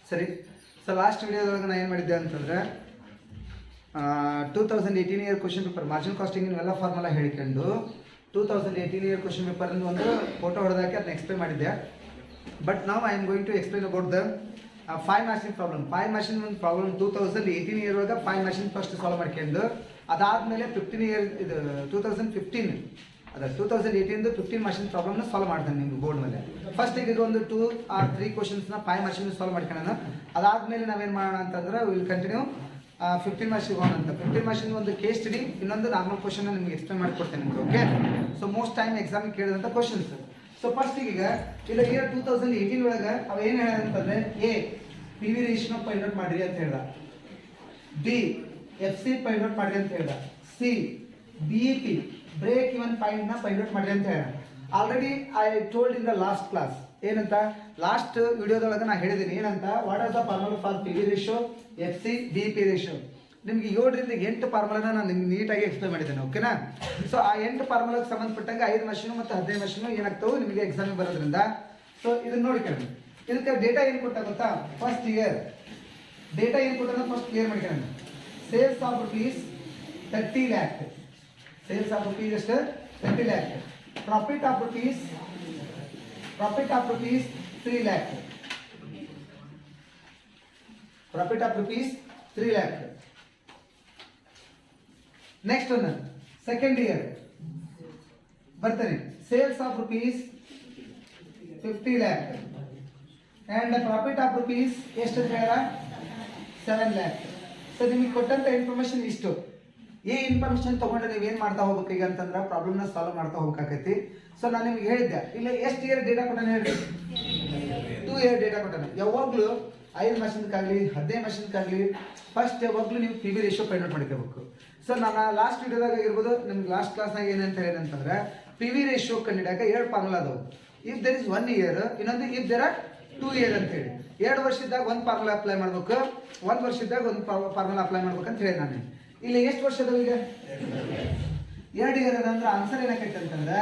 ಸರಿ. So last ವಿಡಿಯೋದೊಳಗೆ ನಾನು ಏನು ಮಾಡಿದ್ದೆ ಅಂತಂದರೆ 2018 year question paper margin costing ಇವೆಲ್ಲ ಫಾರ್ಮುಲಾ ಹೇಳಿಕೊಂಡು 2018 ಇಯರ್ ಕ್ವಶನ್ ಪೇಪರಿಂದ ಒಂದು ಫೋಟೋ ಹೊಡೆದಾಕಿ ಅದನ್ನ ಎಕ್ಸ್ಪ್ಲೇನ್ ಮಾಡಿದ್ದೆ. ಬಟ್ ನಾವು I am going to explain about the 5 ಮಾರ್ಕ್ಸಿನ ಪ್ರಾಬ್ಲಮ್. 5 ಮಾರ್ಕ್ಸಿನ ಒಂದು ಪ್ರಾಬ್ಲಮ್ 2018 ಇಯರ್ ಒಳಗೆ 5 ಮಾರ್ಕ್ಸಿನ ಫಸ್ಟ್ ಸಾಲ್ವ್ ಮಾಡ್ಕೊಂಡು ಅದಾದಮೇಲೆ 15 ಇಯರ್ ಇದು 2015 ಅದ 2018 15 ಮಾರ್ಕ್ಸಿನ ಪ್ರಾಬ್ಲಮ್ನ ಸಾಲ್ವ್ ಮಾಡ್ತಾನೆ ನಿಮ್ಗೆ ಬೋರ್ಡ್ ಮೇಲೆ. ಫಸ್ಟ್ ಇದು ಒಂದು 2 or 3 ಕ್ವಶನ್ಸ್ನ 5 ಮಾರ್ಕ್ಸಿನ ಸಾಲ್ವ್ ಮಾಡ್ಕೊಳ್ಳೋಣ. ಅದಾದಮೇಲೆ ನಾವೇನು ಮಾಡೋಣ ಅಂತಂದ್ರೆ ವಿಲ್ ಕಂಟಿನ್ಯೂ 15 ಮಾರ್ಕ್ಸ್ ಹೋಗೋಣ ಅಂತ. 15 ಮಾರ್ಕ್ಸಿನ ಒಂದು ಕೇಸ್ ಸ್ಟಡಿ ಇನ್ನೊಂದು ನಾರ್ಮಲ್ ಕ್ವಶನ್ ನಿಮ್ಗೆ ಎಕ್ಸ್ಪ್ಲೇನ್ ಮಾಡಿಕೊಡ್ತೇನೆ ನಿಮ್ಗೆ. ಓಕೆ, ಸೊ ಮೋಸ್ಟ್ ಟೈಮ್ ಎಕ್ಸಾಮಿಗೆ ಕೇಳಿದಂಥ ಕ್ವಶನ್ಸ್. ಸೊ ಫಸ್ಟ್ ಈಗ ಇಲ್ಲ ಇಯರ್ 2018 ಒಳಗೆ ಅವು ಏನು ಹೇಳಂತಂದ್ರೆ A P V ratio find out ಮಾಡ್ರಿ ಅಂತ ಹೇಳ್ದ, B F C find out ಮಾಡ್ರಿ ಅಂತ ಹೇಳ್ದ, C B E P break even ಪಾಯಿಂಟ್ನ ಫೈಂಡ್ ಔಟ್ ಮಾಡ್ರಿ ಅಂತ ಹೇಳ. Already I told in the last class ಏನಂತ, ಲಾಸ್ಟ್ ವಿಡಿಯೋದೊಳಗೆ ನಾನು ಹೇಳಿದ್ದೀನಿ ಏನಂತ, what are the formula for P V ratio, F C, B E P ratio. ನಿಮ್ಗೆ 7ರಿಂದ 8 ಫಾರ್ಮುಲಾನ ನಾನು ನಿಮ್ಗೆ ನೀಟಾಗಿ ಎಕ್ಸ್ಪ್ಲೇನ್ ಮಾಡಿದ್ದೇನೆ. ಓಕೆನಾ? ಸೊ ಆ 8 ಫಾರ್ಮುಲಾಗೆ ಸಂಬಂಧಪಟ್ಟಂಗೆ 5 ಮಷೀನು ಮತ್ತು 15 ಮಷೀನು ಏನಾಗ್ತವೆ ನಿಮಗೆ ಎಕ್ಸಾಮಿಗೆ ಬರೋದ್ರಿಂದ. ಸೊ ಇದನ್ನ ನೋಡ್ಕೊಳ್ಳಿ. ಇದಕ್ಕೆ ಡೇಟಾ ಏನು ಕೊಟ್ಟ ಗೊತ್ತಾ, ಫಸ್ಟ್ ಇಯರ್ ಡೇಟಾ ಏನು ಕೊಟ್ಟ ಫಸ್ಟ್ ಕ್ಲಿಯರ್ ಮಾಡ್ಕೊಳ್ಳೋಣ. Sales of rupees 30 lakh, sales of rupees ಎಷ್ಟು 30 lakh, profit of rupees 3 lakh, profit of rupees 3 lakh. Next one second year ಬರ್ತಾನೆ, sales of rupees 50 lakh and profit of rupees ಎಷ್ಟು ಅಂತ ಹೇಳ 7 lakh. So ನಿಮಗೆ ಕೊಟ್ಟಂತ information ಇಷ್ಟು. ಈ information ತಗೊಂಡ್ರೆ ನೀವೇನು ಮಾಡ್ತಾ ಹೋಗ್ಬೇಕು ಈಗ ಅಂತಂದ್ರೆ ಪ್ರಾಬ್ಲಮ್ನ ಸಾಲ್ವ್ ಮಾಡ್ತಾ ಹೋಗ್ಬೇಕಾಗೈತಿ. ಸೊ ನಾನು ನಿಮ್ಗೆ ಹೇಳಿದ್ದೆ ಇಲ್ಲ ಎಷ್ಟು ಇಯರ್ ಡೇಟಾ ಕೊಟ್ಟಾನೆ ಹೇಳಿ, 2 ಇಯರ್ ಡೇಟಾ ಕೊಟ್ಟಾನೆ. ಯಾವಾಗಲೂ 5 ಮಷಿನ್ಗಾಗಲಿ 15 ಮಷಿನ್ಗಾಗಲಿ ಫಸ್ಟ್ ಯಾವಾಗಲೂ ನೀವು P V ratio find out ಮಾಡ್ಕೋಬೇಕು. ಸೊ ನಾನು ಲಾಸ್ಟ್ ವಿಡಿಯೋದಾಗ ಆಗಿರ್ಬೋದು ನಿಮ್ಗೆ ಲಾಸ್ಟ್ ಕ್ಲಾಸ್ನಾಗ ಏನಂತ ಹೇಳಿದಂತಂದ್ರೆ ಪಿ ವಿ ರೇಷಿಯೋ ಕಂಡಿಡಿಯಾಗ 2 ಫಾರ್ಮುಲಾ ಅದಾವೆ. ಇಫ್ ದರ್ ಇಸ್ 1 ಇಯರ್, ಇನ್ನೊಂದು ಇಫ್ ದರ್ ಆರ್ 2 ಇಯರ್ ಅಂತ ಹೇಳಿ. 2 ವರ್ಷದಾಗ ಒಂದು ಫಾರ್ಮುಲಾ ಅಪ್ಲೈ ಮಾಡ್ಬೇಕು, 1 ವರ್ಷದಾಗ ಒಂದು ಫಾರ್ಮುಲಾ ಅಪ್ಲೈ ಮಾಡ್ಬೇಕು ಅಂತ ಹೇಳಿ ನಾನು. ಇಲ್ಲಿ ಎಷ್ಟು ವರ್ಷ ಅದಾವ ಈಗ 2 ಇಯರ್ ಅದಂದ್ರೆ ಆನ್ಸರ್ ಏನಾಕೈತೆ ಅಂತಂದ್ರೆ,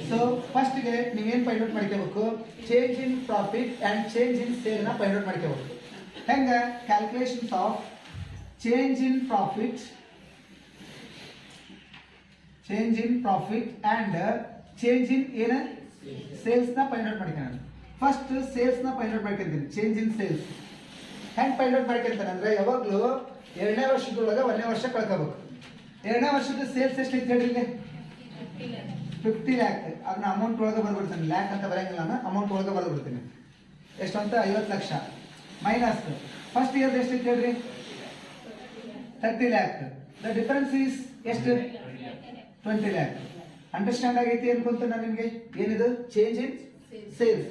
ಸೊ ಫಸ್ಟ್ಗೆ ನೀವೇನು ಫೈಂಡ್ ಔಟ್ ಮಾಡ್ಕೋಬೇಕು, change in profit and change in ಸೇಲ್ನ ಫೈಂಡ್ ಔಟ್ ಮಾಡ್ಕೋಬೇಕು. ಹೆಂಗೆ calculations of change in profit and change in ಏನ ಸೇಲ್ಸ್ನ ಫೈಂಡ್ ಔಟ್ ಮಾಡ್ಕೊಳ್ಳೋಣ. ಫಸ್ಟ್ ಸೇಲ್ಸ್ನ ಫೈಂಡ್ ಔಟ್ ಮಾಡ್ಕೊಂತೀನಿ. ಚೇಂಜ್ ಇನ್ ಸೇಲ್ಸ್ ಹೆಂಗೆ ಫೈಂಡ್ ಔಟ್ ಮಾಡ್ಕೊಂತಾನೆ ಅಂದರೆ ಯಾವಾಗಲೂ 2ನೇ ವರ್ಷದೊಳಗೆ 1ನೇ ವರ್ಷ ಕಳ್ಕೋಬೇಕು. 2ನೇ ವರ್ಷದ ಸೇಲ್ಸ್ ಎಷ್ಟು ಐತೆ ಹೇಳಿ, 50 lakh. ಅದನ್ನ ಅಮೌಂಟ್ ಒಳಗೆ ಬರ್ಬಿಡ್ತೀನಿ, ಲ್ಯಾಕ್ ಅಂತ ಬರೋಂಗಿಲ್ಲ, ನಾನು ಅಮೌಂಟ್ ಒಳಗೆ ಬರ್ಬಿಡ್ತೀನಿ. ಎಷ್ಟು ಅಂತ 50 ಲಕ್ಷ ಮೈನಸ್ ಫಸ್ಟ್ ಇಯರ್ದು ಎಷ್ಟು ಐತೆ ಹೇಳ್ರಿ 30 lakh. ದ ಡಿಫರೆನ್ಸ್ ಈಸ್ ಎಷ್ಟು 20 lakh. ಅಂಡರ್ಸ್ಟ್ಯಾಂಡ್ ಆಗೈತಿ ಅನ್ಕೊಂತ ನಾನು ನಿಮಗೆ. ಏನಿದು change in sales.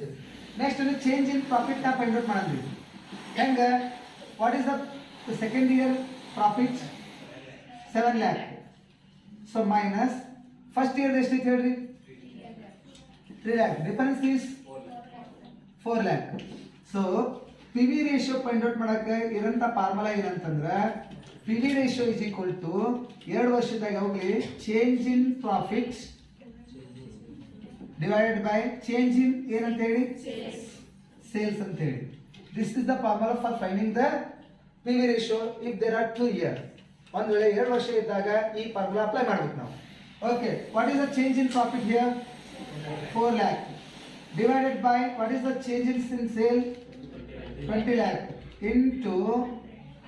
Next change in ಪ್ರಾಫಿಟ್ನ ಫೈಂಡ್ ಔಟ್ ಮಾಡಿದ್ವಿ. ಹೆಂಗೆ, what is the second year profit 7 lakh. So minus first year ಎಷ್ಟು ಐತೆ ಹೇಳ್ರಿ 3 lakh. Difference is 4 lakh. So P V ratio find out ಮಾಡೋಕ್ಕೆ ಇರೋಂಥ ಫಾರ್ಮುಲಾ ಏನಂತಂದ್ರೆ P V ratio is equal to 2 ವರ್ಷದಾಗ ಹೋಗ್ಲಿ change in profit divided by change in ಏನಂತ ಹೇಳಿ ಸೇಲ್ಸ್ ಅಂತ ಹೇಳಿ. This is the formula for finding the P V ratio if there are 2 year. ಒಂದು ವೇಳೆ 2 ವರ್ಷ ಇದ್ದಾಗ ಈ ಫಾರ್ಮುಲಾ ಅಪ್ಲೈ ಮಾಡ್ಬೇಕು ನಾವು. Okay, what is the change in profit here 4 lakh divided by what is the change in sale 20 lakh into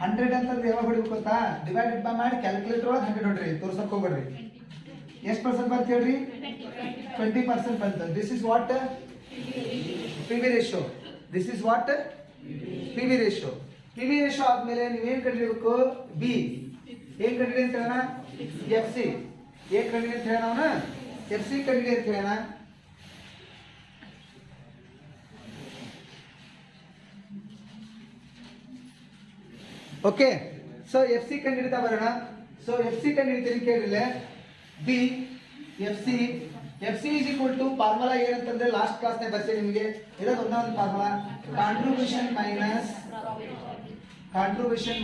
100 ಅಂತಂದ್ರೆ ಯಾವಾಗ ಹೊಡಿಬೇಕು ಗೊತ್ತಾ, ಡಿವೈಡೆಡ್ ಬೈ ಮಾಡಿ ಕ್ಯಾಲ್ಕುಲೇಟರ್ ಒಳಗೆ 100 ಹೊಡ್ರಿ, ತೋರ್ಸಕ್ಕೆ ಹೋಗ್ಬೇಡ್ರಿ. ಎಷ್ಟು ಪರ್ಸೆಂಟ್ ಬಂತು ಹೇಳ್ರಿ 20% ಬಂತು. This is what P V ratio. This is what P V ratio. P V ratio ಆದಮೇಲೆ ನೀವೇನು ಕಂಡುಹಿಡಬೇಕು, ಬಿ ಏನು ಕಂಡುಹಿಡಿ ಅಂತ ಹೇಳೋಣ, ಎಫ್ ಸಿ ಏನು ಕಂಡುಹಿಡಿ ಅಂತ ಹೇಳೋಣ, ಅವನ ಎಫ್ ಸಿ ಕಂಡುಹಿಡಿ ಅಂತ ಹೇಳೋಣ. ಓಕೆ, ಸೊ ಎಫ್ ಸಿ ಕಂಡುಹಿಡಿತಾ ಬರೋಣ. ಸೊ ಎಫ್ ಸಿ ಕಂಡುಹಿಡಿತೀನಿ ಕೇಳಿಲ್ಲ, B F C is equal to formula ಏನಂತಂದ್ರೆ ಲಾಸ್ಟ್ ಕ್ಲಾಸ್ನೇ ಬರ್ತೀನಿ ನಿಮಗೆ. ಇರೋದು ಒಂದೊಂದು ಫಾರ್ಮುಲಾ, ಕಾಂಟ್ರಿಬ್ಯೂಷನ್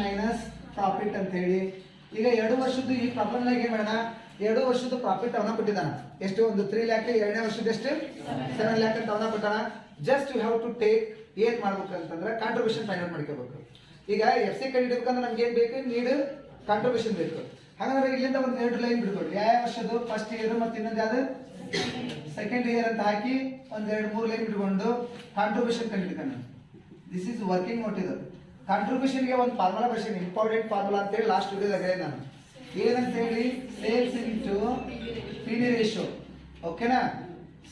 ಮೈನಸ್ ಪ್ರಾಫಿಟ್ ಅಂತ ಹೇಳಿ. ಈಗ 2 ವರ್ಷದ್ದು ಈ ಪ್ರಾಬ್ಲಮ್ನಾಗ ಏನು ಮಾಡೋಣ, 2 ವರ್ಷದ ಪ್ರಾಫಿಟ್ ಅವನ ಕೊಟ್ಟಿದ್ದಾನ ಎಷ್ಟು, ಒಂದು 3 lakh. 2ನೇ ವರ್ಷದ ಎಷ್ಟು 7 lakh ಅಂತ ಅವನ ಕೊಟ್ಟಾನ. Just you have to take ಏನು ಮಾಡ್ಬೇಕಂತಂದ್ರೆ ಕಾಂಟ್ರಿಬ್ಯೂಷನ್ ಫೈಂಡ್ ಔಟ್ ಮಾಡ್ಕೋಬೇಕು. ಈಗ ಎಫ್ ಸಿ ಕಂಡಿಡ್ಬೇಕಂದ್ರೆ ನಮ್ಗೆ ಏನು ಬೇಕು, ನೀಡ್ ಕಾಂಟ್ರಿಬ್ಯೂಷನ್ ಬೇಕು. ಹಾಗಾದ್ರೆ ಇಲ್ಲಿಂದ ಒಂದು 2 ಲೈನ್ ಬಿಡ್ಕೊಡಿ. ಯಾವ ವರ್ಷದ್ದು ಫಸ್ಟ್ ಇಯರ್ ಮತ್ತು ಇನ್ನೊಂದು ಯಾವುದು ಸೆಕೆಂಡ್ ಇಯರ್ ಅಂತ ಹಾಕಿ ಒಂದು 2-3 ಲೈನ್ ಬಿಟ್ಕೊಂಡು ಕಾಂಟ್ರಿಬ್ಯೂಷನ್ ಕಂಡಿಡ್ಕೊಂಡು ದಿಸ್ ಈಸ್ ವರ್ಕಿಂಗ್ ನೋಟ್. ಇದು ಕಾಂಟ್ರಿಬ್ಯೂಷನ್ಗೆ ಒಂದು ಫಾರ್ಮುಲಾ ಬರ್ತೀನಿ, ಇಂಪಾರ್ಟೆಂಟ್ ಫಾರ್ಮುಲಾ ಅಂತೇಳಿ ಲಾಸ್ಟ್ ವಿಡಿಯೋದಾಗ ಹೇಳಿ ನಾನು ಏನಂತ ಹೇಳಿ, sales into P V ratio. ಓಕೆನಾ?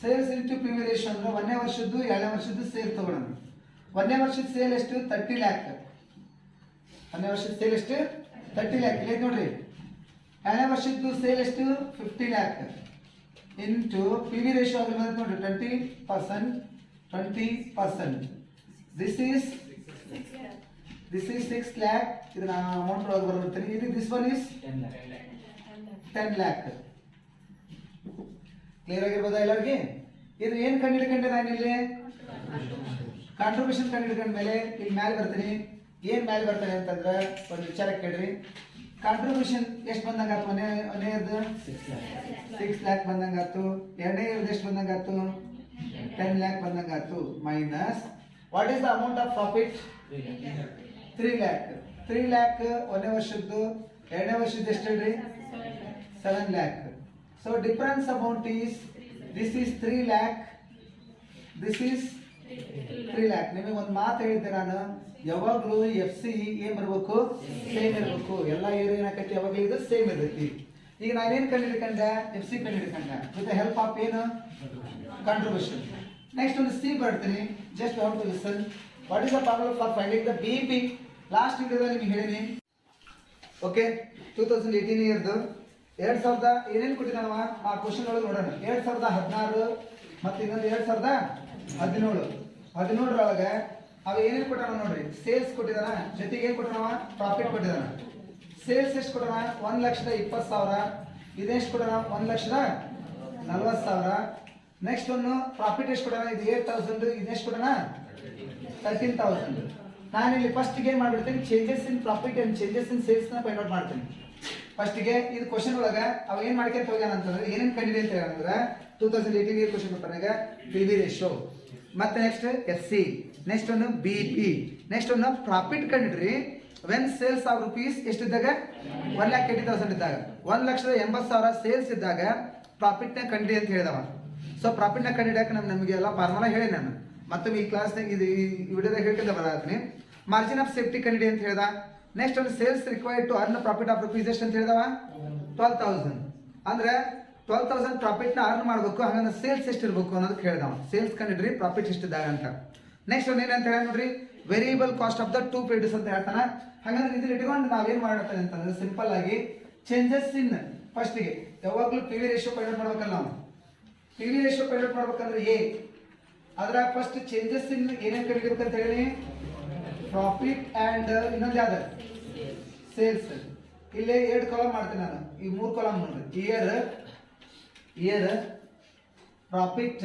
Sales into P V ratio ಅಂದ್ರೆ 1ನೇ ವರ್ಷದ್ದು 2ನೇ ವರ್ಷದ್ದು ಸೇಲ್ ತಗೊಳ್ಳೋಣ. 1ನೇ ವರ್ಷದ ಸೇಲ್ ಎಷ್ಟು 30 ಲ್ಯಾಕ್. 1ನೇ ವರ್ಷದ ಸೇಲ್ ಎಷ್ಟು 30 ಲ್ಯಾಕ್. ಇಲ್ಲ ನೋಡ್ರಿ, 2ನೇ ವರ್ಷದ್ದು ಸೇಲ್ ಎಷ್ಟು 50 lakh into P V ratio ಆಗಿ ಬಂದ್ರೆ ನೋಡ್ರಿ 20%. This is 6 lakh. ಇದನ್ನ ಅಮೌಂಟ್ ಒಳಗೆ ಬರ್ತೀನಿ. ಇದು this one is 10 lakh. Clear ಆಗಿರ್ಬೋದಾ ಎಲ್ಲರಿಗೆ? ಇದು ಏನು ಕಂಡಿಡ್ಕೊಂಡೆ ನಾನು ಇಲ್ಲಿ ಕಾಂಟ್ರಿಬ್ಯೂಷನ್ ಕಂಡಿಡ್ಕೊಂಡ ಮೇಲೆ ಇಲ್ಲಿ ಮೇಲೆ ಬರ್ತೀನಿ. ಏನು ಮೇಲೆ ಬರ್ತಾನೆ ಅಂತಂದ್ರೆ ಒಂದು ವಿಚಾರ ಕೇಳ್ರಿ. ಕಾಂಟ್ರಿಬ್ಯೂಷನ್ ಎಷ್ಟು ಬಂದಂಗಾಯ್ತು? ಒಂದನೇದು 6 ಲ್ಯಾಕ್ ಬಂದಂಗಾಯ್ತು. 2ನೇ ಇಯರ್ದು ಎಷ್ಟು ಬಂದಂಗಾಯ್ತು? 10 ಲ್ಯಾಕ್ ಬಂದಂಗಾಯ್ತು. Minus what is the amount of profit? 3 lakh. 3 lakh 1ನೇ ವರ್ಷದ್ದು, 2ನೇ ವರ್ಷದ್ದು ಎಷ್ಟು ಹೇಳ್ರಿ? 7 lakh. So difference amount is this is 3 lakh, this is 3 lakh. ನಿಮಗೆ ಒಂದು ಮಾತು ಹೇಳಿದ್ದೆ ನಾನು, ಯಾವಾಗಲೂ ಎಫ್ ಸಿ ಏನು ಬರಬೇಕು? ಸೇಮ್ ಇರಬೇಕು. ಎಲ್ಲ ಏರ್ ಏನಾಕೈತಿ ಯಾವಾಗಲೂ ಇದು ಸೇಮ್ ಇರ್ತೈತಿ. ಈಗ ನಾನೇನು ಕಂಡಿಡ್ಕೊಂಡೆ? ಎಫ್ ಸಿ ಕಂಡಿಡ್ಕೊಂಡೆ ವಿತ್ ದ ಹೆಲ್ಪ್ ಆಫ್ ಏನು? ಕಾಂಟ್ರಿಬ್ಯೂಷನ್. ನೆಕ್ಸ್ಟ್ ಒಂದು ಸಿ ಬರ್ತೀನಿ. Just how to listen. What is the formula for finding the B P? Last ವಿಡಿಯೋದಲ್ಲಿ ನಿಮಗೆ ಹೇಳಿನಿ. ಓಕೆ, 2018 ಇಯರ್ದು 2000 ಏನೇನು ಕೊಟ್ಟಿದ್ದಾನವ ಆ ಕ್ವಶನ್ ಒಳಗೆ ನೋಡೋಣ. 2016 ಮತ್ತು ಇನ್ನೊಂದು 2017 ಅವ ಏನೇನು ಕೊಟ್ಟಾನ ನೋಡ್ರಿ. ಸೇಲ್ಸ್ ಕೊಟ್ಟಿದ್ದಾನ, ಜೊತೆಗೆ ಏನು ಕೊಟ್ಟಾನವ? ಪ್ರಾಫಿಟ್ ಕೊಟ್ಟಿದ್ದಾನ. ಸೇಲ್ಸ್ ಎಷ್ಟು ಕೊಟ್ಟಾನ? 1,20,000. ಇದೆಷ್ಟು ಕೊಟ್ಟಾನ? 1,40,000. ನೆಕ್ಸ್ಟ್ ಒಂದು ಪ್ರಾಫಿಟ್ ಎಷ್ಟು ಕೊಟ್ಟಾನ? ಇದು 8,000. ಇದೆಷ್ಟು ಕೊಟ್ಟಾನ? 13,000. ನಾನು ಇಲ್ಲಿ ಫಸ್ಟ್ಗೆ ಏನು ಮಾಡಿಬಿಡ್ತೀನಿ, changes in profit and changes in ಸೇಲ್ಸ್ನ ಫೈಂಡ್ ಔಟ್ ಮಾಡ್ತೀನಿ. ಫಸ್ಟಿಗೆ ಇದು ಕ್ವಶನ್ ಒಳಗೆ ಅವ ಏನು ಮಾಡ್ಕೊಂತ ಹೋಗ್ಯಾನ ಅಂತಂದ್ರೆ ಏನೇನು ಕಂಡಿದೆ ಅಂತ ಹೇಳಂದ್ರೆ 2018 ಇಯರ್ ಕ್ವಶನ್ ಪೇಪರ್ನಾಗ ಪಿ ವಿ ರೇಷಿಯೋ, ಮತ್ತೆ ನೆಕ್ಸ್ಟ್ ಎಫ್ ಸಿ, ನೆಕ್ಸ್ಟ್ ಒಂದು ಬಿ ಪಿ, ನೆಕ್ಸ್ಟ್ ಒಂದು ಪ್ರಾಫಿಟ್ ಕಂಡಿಡ್ರಿ. ವೆನ್ ಸೇಲ್ಸ್ ಆಫ್ ರುಪೀಸ್ ಎಷ್ಟಿದ್ದಾಗ? 1,80,000 ಇದ್ದಾಗ, 1,80,000 ಸೇಲ್ಸ್ ಇದ್ದಾಗ ಪ್ರಾಫಿಟ್ನ ಕಂಡಿ ಅಂತ ಹೇಳಿದವ. ಸೊ ಪ್ರಾಫಿಟ್ನ ಕಂಡಿಡಕ್ಕೆ ನಮಗೆ ಎಲ್ಲ ಫಾರ್ಮುಲಾ ಹೇಳಿ ನಾನು ಮತ್ತೊಮ್ಮೆ ಈ ಕ್ಲಾಸ್ನಾಗ ಇದು ಈ ವಿಡಿಯೋದಾಗ ಹೇಳ್ಕೊಂಡ ಬರತ್ತೀನಿ. ಮಾರ್ಜಿನ್ ಆಫ್ ಸೇಫ್ಟಿ ಕಂಡಿಡಿ ಅಂತ ಹೇಳ್ದ. ನೆಕ್ಸ್ಟ್ ಒಂದು sales required to earn profit of rupees ಎಷ್ಟು ಅಂತ ಹೇಳಿದವ? 12,000. ಅಂದ್ರೆ 12,000 ಪ್ರಾಫಿಟ್ನ ಅರ್ನ್ ಮಾಡಬೇಕು. ಹಾಗಂದ್ರೆ ಸೇಲ್ಸ್ ಎಷ್ಟು ಇರಬೇಕು ಅನ್ನೋದಕ್ಕೆ ಹೇಳ್ದವ. ಸೇಲ್ಸ್ ಕಂಡಿಡ್ರಿ ಪ್ರಾಫಿಟ್ ಎಷ್ಟಿದ್ದಾಗ ಅಂತ. ನೆಕ್ಸ್ಟ್ ಒಂದು ಏನಂತ ಹೇಳಿ ನೋಡ್ರಿ, variable cost of the 2 periods ಅಂತ ಹೇಳ್ತಾನೆ. ಹಾಗಂದ್ರೆ ಇದನ್ನ ಇಟ್ಕೊಂಡು ನಾವೇನು ಮಾಡ್ತಾನೆ ಅಂತಂದ್ರೆ ಸಿಂಪಲ್ ಆಗಿ ಚೇಂಜಸ್ ಇನ್ ಫಸ್ಟಿಗೆ ಯಾವಾಗಲೂ P V ratio find out ಮಾಡ್ಬೇಕಲ್ಲ ನಾವು. P V ratio find out ಮಾಡ್ಬೇಕಂದ್ರೆ ಅದ್ರ ಫಸ್ಟ್ ಚೇಂಜಸ್ ಇನ್ ಏನೇನು ಕಂಡಿಡ್ಬೇಕಂತ ಹೇಳಿ ಪ್ರಾಫಿಟ್ ಆ್ಯಂಡ್ ಇನ್ನೊಂದು ಯಾವ್ದು ಸೇಲ್ಸ್. ಇಲ್ಲಿ 2 ಕಾಲಮ್ ಮಾಡ್ತೀನಿ ನಾನು. ಈ 3 ಕಾಲಮ್ ನೋಡ್ರಿ. ಇಯರ್ ಪ್ರಾಫಿಟ್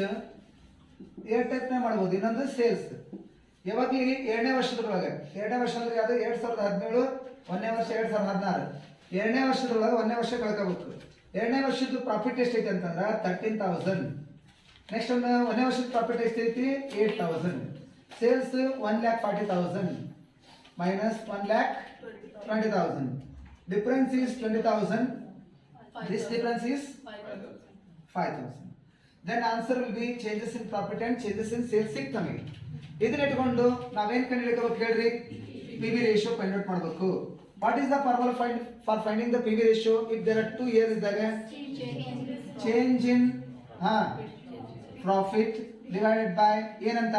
2 ಟೈಪ್ನ ಮಾಡ್ಬೋದು. ಇನ್ನೊಂದು ಸೇಲ್ಸ್. ಯಾವಾಗಲಿ 2ನೇ ವರ್ಷದೊಳಗೆ, 2ನೇ ವರ್ಷ ಅಂದ್ರೆ ಯಾವುದು? 2017, 1ನೇ ವರ್ಷ 2016. 2ನೇ ವರ್ಷದೊಳಗೆ 1ನೇ ವರ್ಷ ಕಳ್ಕೋಬೇಕು. 2ನೇ ವರ್ಷದ ಪ್ರಾಫಿಟ್ ಎಷ್ಟೈತಿ ಅಂತಂದ್ರೆ 13,000. ನೆಕ್ಸ್ಟ್ ಒಂದು 1ನೇ ವರ್ಷದ ಪ್ರಾಫಿಟ್ ಎಷ್ಟೈತಿ? 8,000. Sales 1,40,000 minus 1,20,000. Difference is 20,000. This difference is 5,000. Then answer will be changes in profit and changes in sales ಸಿಕ್ತು ನಮಗೆ. ಇದನ್ನ ಇಟ್ಕೊಂಡು ನಾವೇನು ಕಂಡುಹಿಡಿಯಬೇಕು ಹೇಳ್ರಿ? P V ratio find out ಮಾಡಬೇಕು. What is the formula for finding the P V ratio? If there are 2 years ಇದ್ದಾಗ change in profit divided by ಏನಂತ?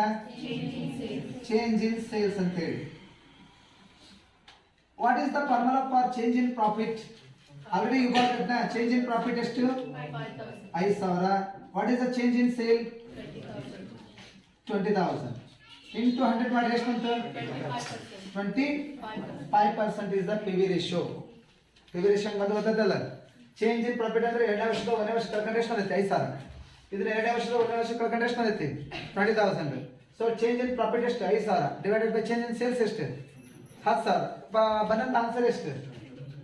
ಚೇಂಜ್ ಇನ್ ಸೇಲ್ಸ್ ಅಂತ ಹೇಳಿ. What is the formula for change in profit? Already you got it ನಾ. Change in profit ಎಷ್ಟು? 5,000. What is the change in sale? 20,000 into 100 ಮಾಡಿದ್ರೆ ಎಷ್ಟು ಬಂತು? 25% is the PV ratio. PV ratio ಬಂದು ಗೊತ್ತಲ್ಲ. Change in profit ಅಂದ್ರೆ 2ನೇ ವರ್ಷದ 1ನೇ ವರ್ಷ ಕಳ್ಕೊಂಡ್ರೆ ಎಷ್ಟು ಬಂದೈತಿ? 5,000. ಇದನ್ನ 2ನೇ ವರ್ಷದ 1ನೇ ವರ್ಷ ಕಳ್ಕೊಂಡ್ರೆ ಎಷ್ಟು ಬಂದೈತಿ? 20,000. ಸೊ ಚೇಂಜ್ ಇನ್ ಪ್ರಾಫಿಟ್ ಎಷ್ಟು? 5,000 divided by change in sales ಎಷ್ಟು? 10,000. ಬಂದಂತ ಆನ್ಸರ್ ಎಷ್ಟು?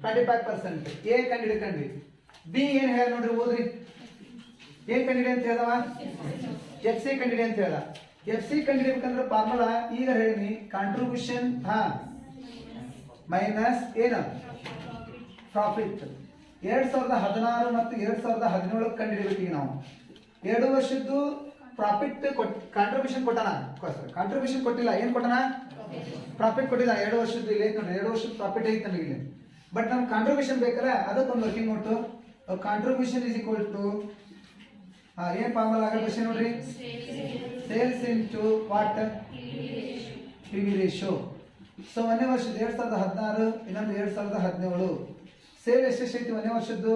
25%. ಎ ಕಂಡಿಡ್ಕೊಂಡ್ವಿ. ಬಿ ಏನು ಹೇಳ ನೋಡ್ರಿ, ಓದ್ರಿ. ಏನ್ ಕಂಡಿಡಿ ಅಂತ ಹೇಳ್ದವ? ಎಫ್ ಸಿ ಕಂಡಿಡಿ ಅಂತ ಹೇಳ್ದ. ಎಫ್ ಸಿ ಕಂಡಿಡಿಬೇಕಂದ್ರೆ ಫಾರ್ಮುಲಾ ಈಗ ಹೇಳಿ, ಕಾಂಟ್ರಿಬ್ಯೂಷನ್ ಮೈನಸ್ ಏನು ಪ್ರಾಫಿಟ್. 2016 ಮತ್ತು 2017 ಕಂಡಿಡಿಬೇಕು. ಈಗ ನಾವು 2 ವರ್ಷದ್ದು ಪ್ರಾಫಿಟ್ ಕಾಂಟ್ರಿಬ್ಯೂಷನ್ ಕೊಟ್ಟಾನ, ಕಾಂಟ್ರಿಬ್ಯೂಷನ್ ಕೊಟ್ಟಿಲ್ಲ, ಏನ್ ಕೊಟ್ಟಾನ? ಪ್ರಾಫಿಟ್ ಕೊಟ್ಟಿಲ್ಲ. 2 ವರ್ಷದ್ದು ಇಲ್ಲ ನೋಡಿ, 2 ವರ್ಷದ ಪ್ರಾಫಿಟ್ ಐತೆ ನಮಗೆ ಇಲ್ಲಿ. ಬಟ್ ನಮ್ಗೆ ಕಾಂಟ್ರಿಬ್ಯೂಷನ್ ಬೇಕಲ್ಲ, ಅದಕ್ಕೊಂದು working note. Contribution is equal to ಏನ್ ಫಾರ್ಮುಲಾ ಆಗತ್ತೆ ನೋಡ್ರಿ, sales into what, P V ratio. So 1ನೇ ವರ್ಷದ 2016, ಇನ್ನೊಂದು 2017. ಸೇಲ್ ಎಷ್ಟೈತಿ 1ನೇ ವರ್ಷದ್ದು?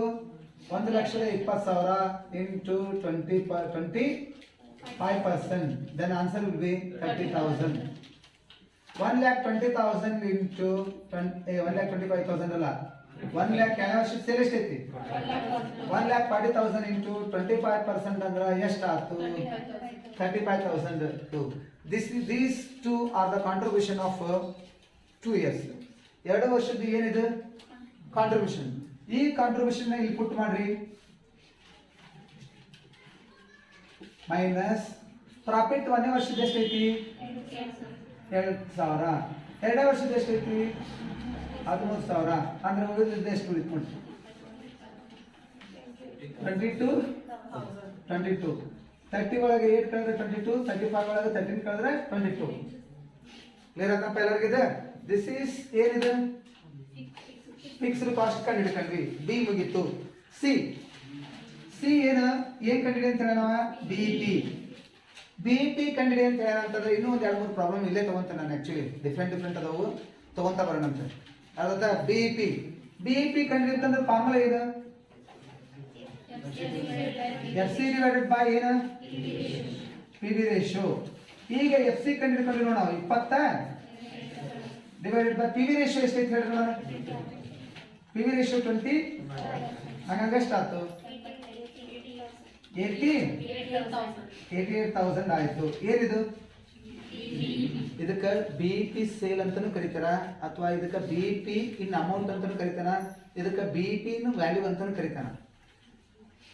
1,20,000 into 25%. Then answer will be 30,000. 1,20,000 into 1,25,000 ಅಲ್ಲ, 1,00,000 ಯಾವ ವರ್ಷದ ಸೇಲ್ ಎಷ್ಟೈತಿ? 1,40,000 into 25% ಅಂದ್ರೆ ಎಷ್ಟಾಯ್ತು? 35,000. These two are the contribution of 2 years. 2 ವರ್ಷದ್ದು ಏನಿದೆ ಕಾಂಟ್ರಿಬ್ಯೂಷನ್. ಈ ಕಾಂಟ್ರಿಬ್ಯೂಷನ್ ಇಲ್ಲಿ ಪುಟ್ ಮಾಡ್ರಿ, ಮೈನಸ್ ಪ್ರಾಫಿಟ್ 1ನೇ ವರ್ಷದ ಎಷ್ಟೈತಿ? 2,000. 2ನೇ ವರ್ಷದ ಎಷ್ಟೈತಿ? 13,000. ಅಂದ್ರೆ ಉಳಿದಿದ್ದು ಎಷ್ಟು ಉಳಿತ್ಕೊಂಡು 22. 30 ಒಳಗೆ 8 ಕಳೆದ್ರೆ 22, 35 ಒಳಗೆ 13 ಕಳೆದ್ರೆ 22. ಕ್ಲಿಯರ್ ಆಯ್ತಪ್ಪ ಎಲ್ಲರಿಗಿದೆ? ದಿಸ್ ಈಸ್ ಏನಿದೆ? ಫಿಕ್ಸ್ಡ್ ಕಾಸ್ಟ್ ಕಂಡಿಡ್ಕೊಂಡ್ವಿ. ಬಿ ಮುಗೀತು. ಸಿ ಏನ್ ಕಂಡಿಡಿ ಅಂತ ಹೇಳ ನಾವು? ಬಿ ಪಿ ಕಂಡಿಡಿ ಅಂತ ಹೇಳ ಅಂತಂದ್ರೆ ಇನ್ನೂ ಒಂದು 2-3 ಪ್ರಾಬ್ಲಮ್ ಇಲ್ಲೇ ತಗೊಂತ ನಾನು. ಆಕ್ಚುಲಿ ಡಿಫ್ರೆಂಟ್ ಅದಾವು, ತಗೊಂತ ಬರೋಣ ಅಂತ. ಅದ ಬಿ ಪಿ ಕಂಡಿಡಿಬೇಕಂದ್ರೆ ಫಾರ್ಮುಲಾ ಇದೆ, ಎಫ್ ಸಿ ಡಿವೈಡೆಡ್ ಬೈ ಏನು? P V ratio. ಈಗ ಎಫ್ ಸಿ ಕಂಡಿಡ್ಕೊಂಡ್ರಿ ನೋಡ, 20 divided by P V ratio ಎಷ್ಟೈತಿ ಹೇಳ್ರಿ ನೋಡ? P V ratio 20. ಹಂಗಂಗ ಎಷ್ಟಾಯ್ತು? 88,000 ಆಯ್ತು. ಏನಿದು? ಇದಕ್ಕೆ ಬಿ ಪಿ ಸೇಲ್ ಅಂತಾನು ಕರೀತಾರ, ಅಥವಾ ಇದಕ್ಕೆ ಬಿ ಪಿ ಇನ್ ಅಮೌಂಟ್ ಅಂತಾನು ಕರೀತಾನ, ಇದಕ್ಕೆ ಬಿ ಪಿ ಇನ್ ವ್ಯಾಲ್ಯೂ ಅಂತಾನು ಕರೀತಾನ.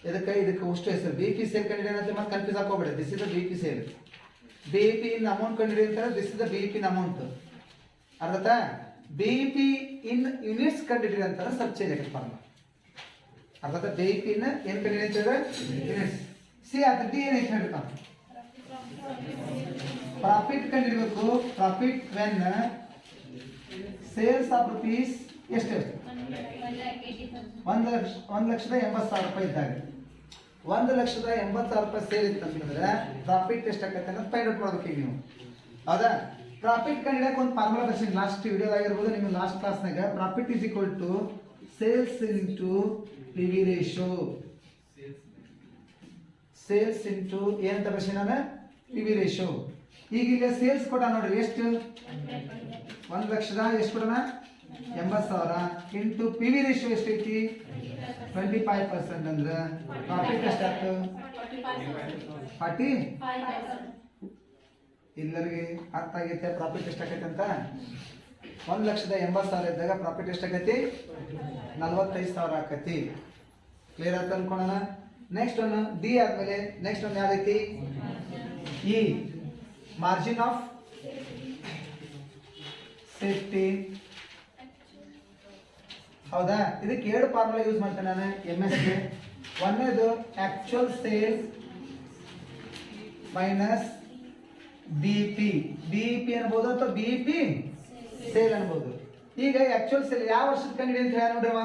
ಇದಕ್ಕೆ ಅಷ್ಟು ಹೆಸರು ಬಿ ಪಿ ಸೇಲ್ ಕಂಡಿಡಿ ಅಂತ ಮತ್ತೆ ಕನ್ಫ್ಯೂಸ್ ಹಾಕೋಬೇಡ. This is the B P sale. B P in amount ಕಂಡಿಡಿ ಅಂತಾರೆ, this is the B P in amount. ಅರ್ಥ? ಬಿ ಪಿ ಇನ್ ಯೂನಿಟ್ಸ್ ಕಂಡಿಡಿ ಅಂತಾರೆ, ಸ್ವಲ್ಪ ಚೇಂಜ್ ಆಗತ್ತೆ ಫಾರ್ಮುಲಾ. ಅರ್ಥ? ಬಿ ಪಿ ಇನ್ ಏನ್ ಕಂಡಿಡಿ ಅಂತಾರೆ? ಯೂನಿಟ್ಸ್. ಸಿ ಅದ್ರ ಡಿ ಏನೈತೆ ಹೇಳ್ಬೇಕು? ಪ್ರಾಫಿಟ್ ಕಂಡಿಡಬೇಕು. Profit when sales of rupees ಎಷ್ಟು? 1,80,000 ರೂಪಾಯಿ ಇದ್ದಾಗ 1,80,000 ರೂಪಾಯಿ ಸೇಲ್ ಇತ್ತಂತಂದ್ರೆ ಪ್ರಾಫಿಟ್ ಎಷ್ಟಾಗತ್ತೆ ಅನ್ನೋದು ಫೈಂಡ್ ಔಟ್ ಮಾಡ್ಬೇಕು ಈಗ ನೀವು. ಹೌದಾ? ಪ್ರಾಫಿಟ್ ಕಂಡಿಡಕ್ಕೆ ಒಂದು ಫಾರ್ಮುಲಾ ಬರ್ತೀನಿ, ಲಾಸ್ಟ್ ವಿಡಿಯೋದಾಗಿರ್ಬೋದು, ನಿಮ್ಮ ಲಾಸ್ಟ್ ಕ್ಲಾಸ್ನಾಗ. Profit is equal to sales into P V ratio. Sales into ಏನಂತ ಬರ್ತೀನಿ ನಾನು? P V ratio. ಈಗ ಇಲ್ಲಿ ಸೇಲ್ಸ್ ಕೊಟ್ಟ ನೋಡ್ರಿ, ಎಷ್ಟು? 1,00,000 ಎಷ್ಟು ಕೊಡೋಣ? 80,000 ಇಂಟು ಪಿ ವಿ ರೇಷಿಯೋ ಎಷ್ಟೈತಿ? 25% ಅಂದ್ರೆ ಪ್ರಾಫಿಟ್ ಎಷ್ಟಾಯ್ತು? 45,000. ಎಲ್ಲರಿಗೆ ಅರ್ಥ ಆಗೈತೆ ಪ್ರಾಫಿಟ್ ಎಷ್ಟಾಗೈತೆ ಅಂತ? 1,80,000 ಇದ್ದಾಗ ಪ್ರಾಫಿಟ್ ಎಷ್ಟಾಗೈತಿ? 45,000 ಆಕತಿ. ಕ್ಲಿಯರ್ ಆಯ್ತು ಅನ್ಕೊಳ್ಳೋಣ. ನೆಕ್ಸ್ಟ್ ಒನ್ ಡಿ ಆದ್ಮೇಲೆ ನೆಕ್ಸ್ಟ್ ಒನ್ ಯಾವ್ದೈತಿ? E, margin of safety. ಹೌದಾ? ಇದಕ್ಕೆ 2 ಫಾರ್ಮುಲಾ ಯೂಸ್ ಮಾಡ್ತೇನೆ ನಾನು MS-ಗೆ. ಒಂದೇದು actual sales minus B P ಅನ್ಬೋದು, ಅಥವಾ ಬಿ ಪಿ ಸೇಲ್ ಅನ್ಬೋದು. ಈಗ ಆಕ್ಚುಯಲ್ ಸೇಲ್ ಯಾವ ವರ್ಷದ ಕಂಡಿಡಿ ಅಂತ ಹೇಳ ನೋಡ್ರವ?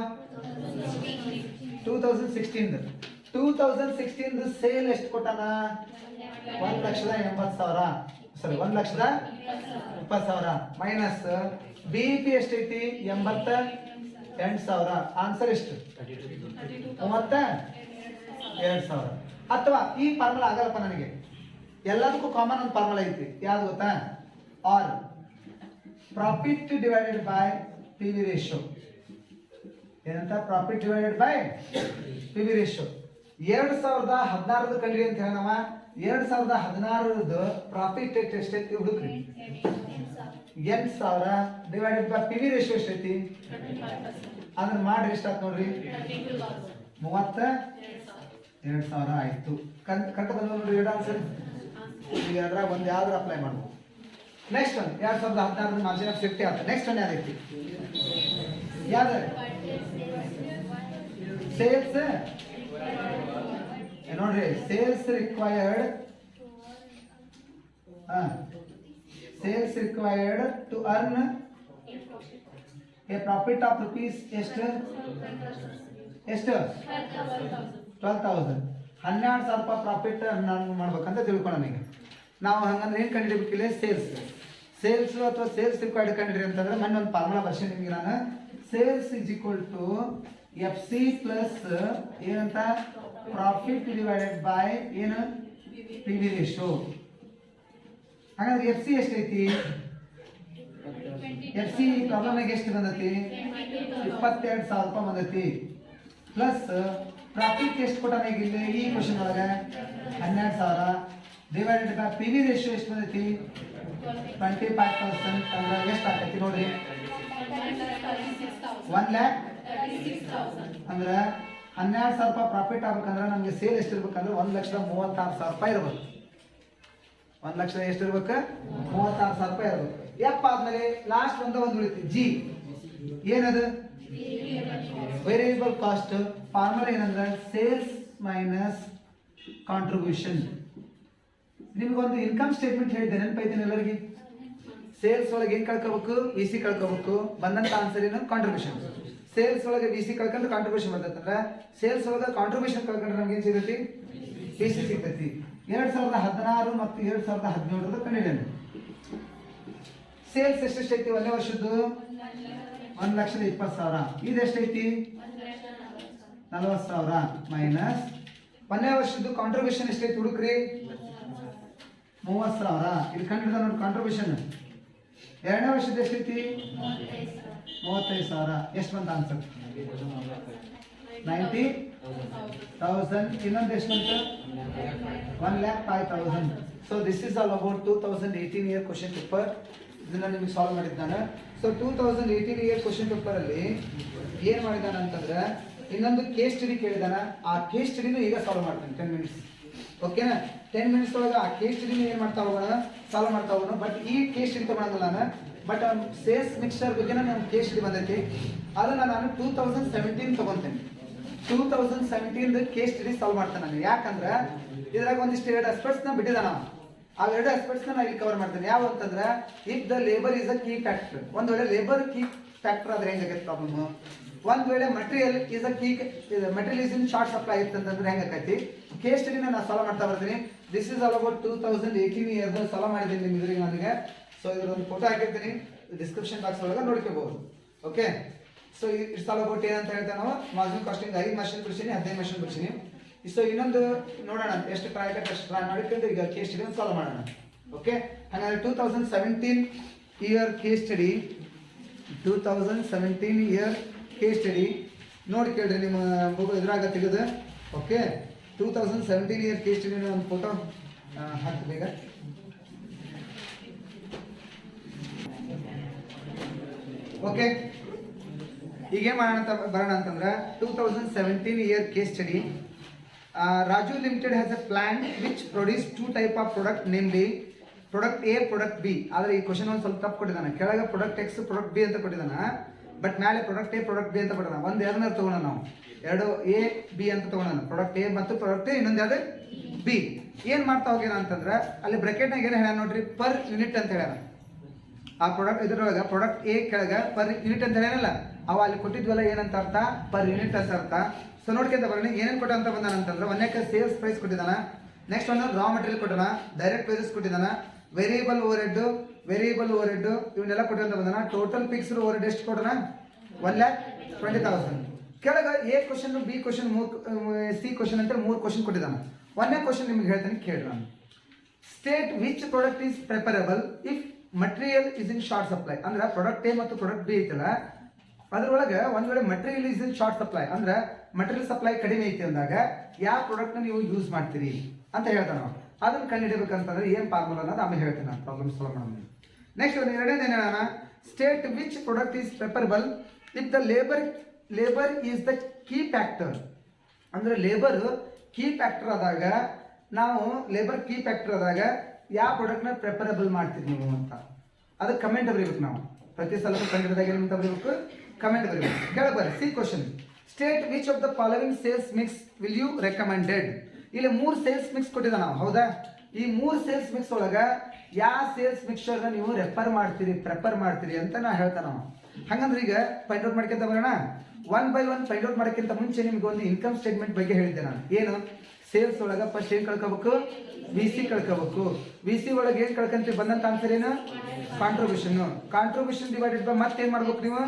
2016 ಸೇಲ್ ಎಷ್ಟು ಕೊಟ್ಟಾನ? 1,80,000. ಸಾರಿ, 1,20,000 ಮೈನಸ್ ಬಿ ಪಿ ಎಷ್ಟೈತಿ? 88,000. ಆನ್ಸರ್ ಎಷ್ಟು? 32,000. ಅಥವಾ ಈ ಫಾರ್ಮುಲಾ ಆಗಲ್ಲಪ್ಪ ನನಗೆ, ಎಲ್ಲದಕ್ಕೂ ಕಾಮನ್ ಒಂದು ಫಾರ್ಮುಲಾ ಐತಿ. ಯಾವ್ದು ಗೊತ್ತಾ? Or profit divided by P V ratio. ಏನಂತ? Profit divided by P V ratio. 2016 ಕಂಡಿಡಿ ಅಂತ ಹೇಳಿ ನಾವು. 2016 ಪ್ರಾಫಿಟ್ ಎಷ್ಟೈತಿ ಹುಡುಕ್ರಿ? 8,000 divided by P V ratio ಎಷ್ಟೈತಿ? ಅದನ್ನ ಮಾಡಿ ಎಷ್ಟಾಯ್ತು ನೋಡ್ರಿ? 32,000 ಆಯ್ತು. ಕರೆಕ್ಟ್ ಬಂದ ನೋಡ್ರಿ. ಎರಡು ಆನ್ಸರ್ ಈಗ ಅದ್ರಾಗ ಒಂದು ಯಾವ್ದಾರು ಅಪ್ಲೈ ಮಾಡ್ಬೋದು. ನೆಕ್ಸ್ಟ್ ಒಂದು 2016 ಮಾರ್ಜಿನ್ ಆಫ್ ಸೇಫ್ಟಿ ಆಯ್ತು. ನೆಕ್ಸ್ಟ್ ಒಂದು ಯಾವ್ದೈತಿ ಯಾವ್ದು ಸೇಲ್ಸ್ ನೋಡ್ರಿ sales required sales required to earn a profit of rupees ಎಷ್ಟು 12,000 12,000 ರೂಪಾಯಿ ಪ್ರಾಫಿಟ್ ನಾನು ಮಾಡ್ಬೇಕಂತ ತಿಳ್ಕೊಳ್ಳೋಣ. ಈಗ ನಾವು ಹಂಗಂದ್ರೆ ಏನು ಕಂಡುಹಿಡಿಬೇಕಿಲ್ಲ ಸೇಲ್ಸ್ ಅಥವಾ ಸೇಲ್ಸ್ ರಿಕ್ವೈರ್ಡ್ ಕಂಡುಹಿಡಿ ಅಂತಂದ್ರೆ ಮೊನ್ನೆ ಒಂದು ಫಾರ್ಮುಲಾ ಬರ್ಸಿ ನಿಮಗೆ ನಾನು. Sales is equal to FC plus ಏನಂತ ಪ್ರಾಫಿಟ್ ಡಿವೈಡೆಡ್ ಬೈ ಏನು PV ರೇಷಿಯೋ. ಹಾಗಾದ್ರೆ FC ಎಷ್ಟೈತಿ? FC ಪ್ರಾಬ್ಲಮ್ನಾಗ ಎಷ್ಟು ಬಂದೈತಿ? 22,000 ರೂಪಾಯಿ ಬಂದೈತಿ. ಪ್ಲಸ್ ಪ್ರಾಫಿಟ್ ಎಷ್ಟು ಕೊಟ್ಟಾನ ಈಗ ಇಲ್ಲಿ ಈ ಕ್ವಶನ್ ಒಳಗೆ 12,000 ಡಿವೈಡೆಡ್ ಬೈ PV ರೇಷಿಯೋ ಎಷ್ಟು ಬಂದೈತಿ? 25%. ಅಂದ್ರೆ ಎಷ್ಟು ಆಗ್ತೈತಿ ನೋಡ್ರಿ? 1,36,000. ಅಂದ್ರೆ 12,000 ರೂಪಾಯಿ ಪ್ರಾಫಿಟ್ ಆಗ್ಬೇಕಂದ್ರೆ ನಮಗೆ ಸೇಲ್ ಎಷ್ಟು ಇರ್ಬೇಕಂದ್ರೆ 1,36,000 ರೂಪಾಯಿ ಇರ್ಬೇಕು. 1 ಲಕ್ಷ ಎಷ್ಟು ಇರ್ಬೇಕು? 36,000 ರೂಪಾಯಿ ಇರ್ಬೇಕು. ಎಪ್ಪ ಆದ್ಮೇಲೆ ಲಾಸ್ಟ್ ಒಂದು ಉಳಿತು ಜಿ. ಏನದು? Variable cost. ಫಾರ್ಮುಲಾ ಏನಂದ್ರೆ ಸೇಲ್ಸ್ ಮೈನಸ್ ಕಾಂಟ್ರಿಬ್ಯೂಷನ್. ನಿಮ್ಗೊಂದು ಇನ್ಕಮ್ ಸ್ಟೇಟ್ಮೆಂಟ್ ಹೇಳಿದ್ದೆ, ನೆನಪೈತೇನೆ ಎಲ್ಲರಿಗೆ? ಸೇಲ್ಸ್ ಒಳಗೆ ಏನು ಕಳ್ಕೋಬೇಕು? VC ಕಳ್ಕೋಬೇಕು. ಬಂದಂತ ಆನ್ಸರ್ ಏನು? ಕಾಂಟ್ರಿಬ್ಯೂಷನ್. ಸೇಲ್ಸ್ ಒಳಗೆ VC ಕಳ್ಕೊಂಡ್ರೆ ಕಾಂಟ್ರಿಬ್ಯೂಷನ್ ಬರ್ತೈತಂದ್ರೆ ಸೇಲ್ಸ್ ಒಳಗೆ ಕಾಂಟ್ರಿಬ್ಯೂಷನ್ ಕಳ್ಕೊಂಡ್ರೆ ನಮ್ಗೆ ಏನು ಸಿಗ್ತೈತಿ? VC ಸಿಗ್ತೈತಿ. 2016 ಮತ್ತು 2017 ಕಂಡಿದ್ದೇನೆ. ಸೇಲ್ಸ್ ಎಷ್ಟೈತಿ ಒಂದೇ ವರ್ಷದ್ದು? 1,20,000. ಇದು ಎಷ್ಟೈತಿ? 40,000 ಮೈನಸ್ ಒಂದೇ ವರ್ಷದ್ದು ಕಾಂಟ್ರಿಬ್ಯೂಷನ್ ಎಷ್ಟೈತಿ ಹುಡುಕ್ರಿ? 30,000. ಇದು ಕಂಡಿದ್ದ ನೋಡಿ ಕಾಂಟ್ರಿಬ್ಯೂಷನ್. ಎರಡನೇ ವರ್ಷದ ಎಷ್ಟೈತಿ? 35,000. ಎಷ್ಟು ಬಂತ ಆನ್ಸರ್? 90,000. ಇನ್ನೊಂದು ಎಷ್ಟು ಬಂತು? 1,05,000. So this is all about 2018 year question paper. ಇದನ್ನ ನಿಮಗೆ ಸಾಲ್ವ್ ಮಾಡಿದ್ದಾನೆ. ಸೊ 2018 ಇಯರ್ ಕ್ವಶನ್ ಪೇಪರ್ ಅಲ್ಲಿ ಏನ್ ಮಾಡಿದಾನ ಅಂತಂದ್ರೆ ಇನ್ನೊಂದು ಕೇಸ್ ಸ್ಟಡಿ ಕೇಳಿದಾನ. ಆ ಕೇಸ್ ಸ್ಟಡಿನೂ ಈಗ ಸಾಲ್ವ್ ಮಾಡ್ತಾನೆ 10 ಮಿನಿಟ್ಸ್. ಓಕೆನಾ? 10 ಮಿನಿಟ್ಸ್ ಒಳಗೆ ಆ ಕೇಸ್ ಸ್ಟಡಿನ ಏನ್ ಮಾಡ್ತಾ ಹೋಗೋಣ? ಸಾಲ್ವ್ ಮಾಡ್ತಾ ಹೋಗೋಣ. ಬಟ್ ಈ ಕೇಸ್ ಸ್ಟಡಿ ತಗೊಳಂಗಿಲ್ಲ ನಾನು. ಬಟ್ ಸೇಲ್ಸ್ ಮಿಕ್ಸ್ಚರ್ ಬಗ್ಗೆ ನಮ್ಮ ಕೇಸ್ ಸ್ಟಡಿ ಬಂದೈತಿ. ಅದನ್ನ ನಾನು 2017 ತಗೊಂತೇನೆ. 2017 ಕೇಸ್ ಸ್ಟಡಿ ಸಾಲ್ವ್ ಮಾಡ್ತೇನೆ ನಾನು. ಯಾಕಂದ್ರೆ ಇದ್ರಾಗ ಒಂದಿಷ್ಟು 2 ಆಸ್ಪೆಕ್ಟ್ಸ್ ನ ಬಿಟ್ಟಿದ್ದಾನ. ಆ 2 ಆಸ್ಪೆಕ್ಟ್ಸ್ ನಾನು ಇಲ್ಲಿ ಕವರ್ ಮಾಡ್ತೇನೆ. ಯಾವ ಅಂತಂದ್ರೆ if the labour is a key factor. ಒಂದ್ ವೇಳೆ ಲೇಬರ್ ಕೀ ಫ್ಯಾಕ್ಟರ್ ಆದ್ರೆ ಹೆಂಗಾಗತ್ತೆ ಪ್ರಾಬ್ಲಮ್? ಒಂದ್ ವೇಳೆ material is a key material is in short supply ಇತ್ತಂತಂದ್ರೆ ಹೆಂಗಾಕೈತಿ? ಕೇಸ್ ಸ್ಟಡಿನ ನಾನು ಸಾಲ್ವ್ ಮಾಡ್ತಾ ಬರ್ತೀನಿ. This is all about 2018 year solve ಮಾಡಿದ್ದೀನಿ ನಿಮ್ಗೆ ಇದ್ರಿಗೆ ನನಗೆ. ಸೊ ಇದರೊಂದು ಫೋಟೋ ಹಾಕಿರ್ತೀನಿ ಡಿಸ್ಕ್ರಿಪ್ಷನ್ ಬಾಕ್ಸ್ ಒಳಗೆ ನೋಡ್ಕೋಬಹುದು. Okay? So it's all about ಏನಂತ ಹೇಳ್ತೇವೆ ನಾವು ಮಾರ್ಜಿನ್ ಕಾಸ್ಟಿಂಗ್ 5 ಮಷಿನ್ ಬಿಡ್ತೀನಿ, 15 ಮಷಿನ್ ಬಿಡ್ತೀನಿ. ಸೊ ಇನ್ನೊಂದು ನೋಡೋಣ ಎಷ್ಟು ಟ್ರೈ ಆಗುತ್ತೆ ಅಷ್ಟು ಟ್ರೈ ಮಾಡಿಕೊಂಡು ಈಗ ಕೇಸ್ ಸ್ಟಡಿ ಸಾಲ್ವ್ ಮಾಡೋಣ. ಓಕೆ? ಹಾಗಾದ್ರೆ 2017 year case study 2017 year case study ನೋಡಿ ಕೇಳ್ರಿ ನಿಮ್ಮ ಇದ್ರಾಗ ತೆಗೆದು. ಓಕೆ? 2017 ಇಯರ್ ಕೇಸ್ ಸ್ಟಡಿ ಒಂದು ಫೋಟೋ ಹಾಕಿ ಬೇಗ. ಓಕೆ? ಈಗ ಏನು ಮಾಡೋಣ ಅಂತ ಬರೋಣ ಅಂತಂದ್ರೆ 2017 year case study. Raju Limited has a plant which produce 2 type of product, namely product A, product B. ಆದರೆ ಈ ಕ್ವಶನ್ ಒಂದು ಸ್ವಲ್ಪ ತಪ್ಪು ಕೊಟ್ಟಿದ್ದಾನೆ. ಕೆಳಗೆ ಪ್ರಾಡಕ್ಟ್ X, ಪ್ರಾಡಕ್ಟ್ B ಅಂತ ಕೊಟ್ಟಿದ್ದಾನೆ. ಬಟ್ ಮೇಲೆ ಪ್ರಾಡಕ್ಟ್ A, ಪ್ರಾಡಕ್ಟ್ B ಅಂತ ಕೊಟ್ಟಿದ್ದಾನೆ. ಒಂದು ಎರಡನ್ನ ತಗೋಣ ನಾವು. 2 A, B ಅಂತ ತಗೋಣ. ಪ್ರಾಡಕ್ಟ್ A ಮತ್ತು ಪ್ರಾಡಕ್ಟ್ A, ಇನ್ನೊಂದು ಯಾವ್ದು B. ಏನು ಮಾಡ್ತಾ ಹೋಗ್ಯಾನ ಅಂತಂದ್ರೆ ಅಲ್ಲಿ ಬ್ರಾಕೆಟ್ನಾಗ ಏನು ಹೇಳ್ಯಾನ ನೋಡ್ರಿ? ಪರ್ ಯೂನಿಟ್ ಅಂತ ಹೇಳ್ಯಾನ. ಆ ಪ್ರಾಡಕ್ಟ್ ಇದ್ರೊಳಗೆ ಪ್ರಾಡಕ್ಟ್ A ಕೆಳಗೆ ಪರ್ ಯೂನಿಟ್ ಅಂತ ಹೇಳ್ಯಾನಲ್ಲ, ಅವ ಅಲ್ಲಿ ಕೊಟ್ಟಿದ್ವಲ್ಲ ಏನಂತ ಅರ್ಥ? ಪರ್ ಯೂನಿಟ್ ಅಂತ ಅರ್ಥ. ಸೊ ನೋಡ್ಕೊಂತ ಬರೋಣ ಏನೇನು ಕೊಟ್ಟ ಅಂತ ಬಂದಾನ ಅಂತಂದ್ರೆ ಒಂದಕ್ಕೆ ಸೇಲ್ಸ್ ಪ್ರೈಸ್ ಕೊಟ್ಟಿದ್ದಾನ. ನೆಕ್ಸ್ಟ್ ಒಂದು ರಾ ಮಟೀರಿಯಲ್ ಕೊಟ್ಟಾನ, ಡೈರೆಕ್ಟ್ ಪ್ರೈಸಸ್ ಕೊಟ್ಟಿದ್ದಾನ, ವೇರಿಯಬಲ್ ಓವರ್ ಹೆಡ್ ಇವನ್ನೆಲ್ಲ ಕೊಟ್ಟಿಂತ ಬಂದಾನ. ಟೋಟಲ್ ಫಿಕ್ಸ್ಡ್ ಓವರ್ ಹೆಡ್ ಎಷ್ಟು ಕೊಟ್ಟಾನ? 1,20,000. ಕೆಳಗೆ A question, B question, C question ಅಂತ 3 ಕ್ವಶನ್ ಕೊಟ್ಟಿದ್ದಾನ. ಒಂದನೇ ಕ್ವಶನ್ ನಿಮ್ಗೆ ಹೇಳ್ತೀನಿ ಕೇಳ್ರಿ ನಾನು. State which product is preferable if material is in short supply. ಅಂದ್ರೆ ಪ್ರಾಡಕ್ಟ್ A ಮತ್ತು ಪ್ರಾಡಕ್ಟ್ B ಐತಲ್ಲ, ಅದ್ರೊಳಗೆ ಒಂದ್ ವೇಳೆ material is in short supply ಅಂದ್ರೆ ಮಟೀರಿಯಲ್ ಸಪ್ಲೈ ಕಡಿಮೆ ಐತಿ ಅಂದಾಗ ಯಾವ ಪ್ರಾಡಕ್ಟ್ನ ನೀವು ಯೂಸ್ ಮಾಡ್ತೀರಿ ಅಂತ ಹೇಳ್ತಾನೆ ನಾವು. ಅದನ್ನ ಕಂಡುಹಿಡಿಬೇಕಂತಂದ್ರೆ ಏನು ಫಾರ್ಮುಲಾ ಅನ್ನೋದು ಆಮೇಲೆ ಹೇಳ್ತೀನಿ ನಾನು ಪ್ರಾಬ್ಲಮ್ ಸಾಲ್ವ್ ಮಾಡೋಣ. ನೆಕ್ಸ್ಟ್ ಎರಡನೇದು ಏನು ಹೇಳೋಣ? State which product is preferable if the labour is the key factor. ಅಂದ್ರೆ ಲೇಬರ್ ಕೀ ಫ್ಯಾಕ್ಟರ್ ಆದಾಗ ನಾವು ಲೇಬರ್ ಕೀ ಫ್ಯಾಕ್ಟರ್ ಆದಾಗ ಯಾವ ಪ್ರಾಡಕ್ಟ್ನ ಪ್ರಿಫರಬಲ್ ಮಾಡ್ತೀರಿ ನೀವು ಅಂತ ಅದಕ್ಕೆ ಕಮೆಂಟ್ ಬರೀಬೇಕು. ನಾವು ಪ್ರತಿ ಸಲ ಕಂಡಿಡಿದಾಗ ಏನಂತ ಬರೀಬೇಕು, ಕಮೆಂಟ್ ಬರೀಬೇಕು. ಕೆಳಗೆ ಬರ್ರಿ, C question, state which of the following sales mix will you recommended. ಇಲ್ಲಿ 3 ಸೇಲ್ಸ್ ಮಿಕ್ಸ್ ಕೊಟ್ಟಿದ್ದ ನಾವು, ಹೌದಾ? ಈ 3 ಸೇಲ್ಸ್ ಮಿಕ್ಸ್ ಒಳಗೆ ಯಾವ ಸೇಲ್ಸ್ ಮಿಕ್ಸ್ಚರ್ನ ನೀವು ಪ್ರಿಫರ್ ಮಾಡ್ತೀರಿ ಅಂತ ನಾ ಹೇಳ್ತಾನೆ ನಾವು. ಹಂಗಂದ್ರೆ ಈಗ ಫೈಂಡ್ ಔಟ್ ಮಾಡ್ಕೊಂತ ಬರೋಣ. 1 by 1 ಫೈಂಡ್ ಔಟ್ ಮಾಡೋಕ್ಕಿಂತ ಮುಂಚೆ ನಿಮ್ಗೆ ಒಂದು ಇನ್ಕಮ್ ಸ್ಟೇಟ್ಮೆಂಟ್ ಬಗ್ಗೆ ಹೇಳಿದ್ದೆ ನಾನು. ಏನು ಸೇಲ್ಸ್ ಒಳಗೆ ಫಸ್ಟ್ ಏನು ಕಳ್ಕೋಬೇಕು, VC ಕಳ್ಕೋಬೇಕು. VC ಒಳಗೆ ಏನು ಕಳ್ಕೊಂತೀವಿ, ಬಂದಂತ ಆನ್ಸರ್ ಏನು, ಕಾಂಟ್ರಿಬ್ಯೂಷನ್ ಡಿವೈಡೆಡ್ ಬೈ ಮತ್ತೇನು ಮಾಡ್ಬೇಕು ನೀವು,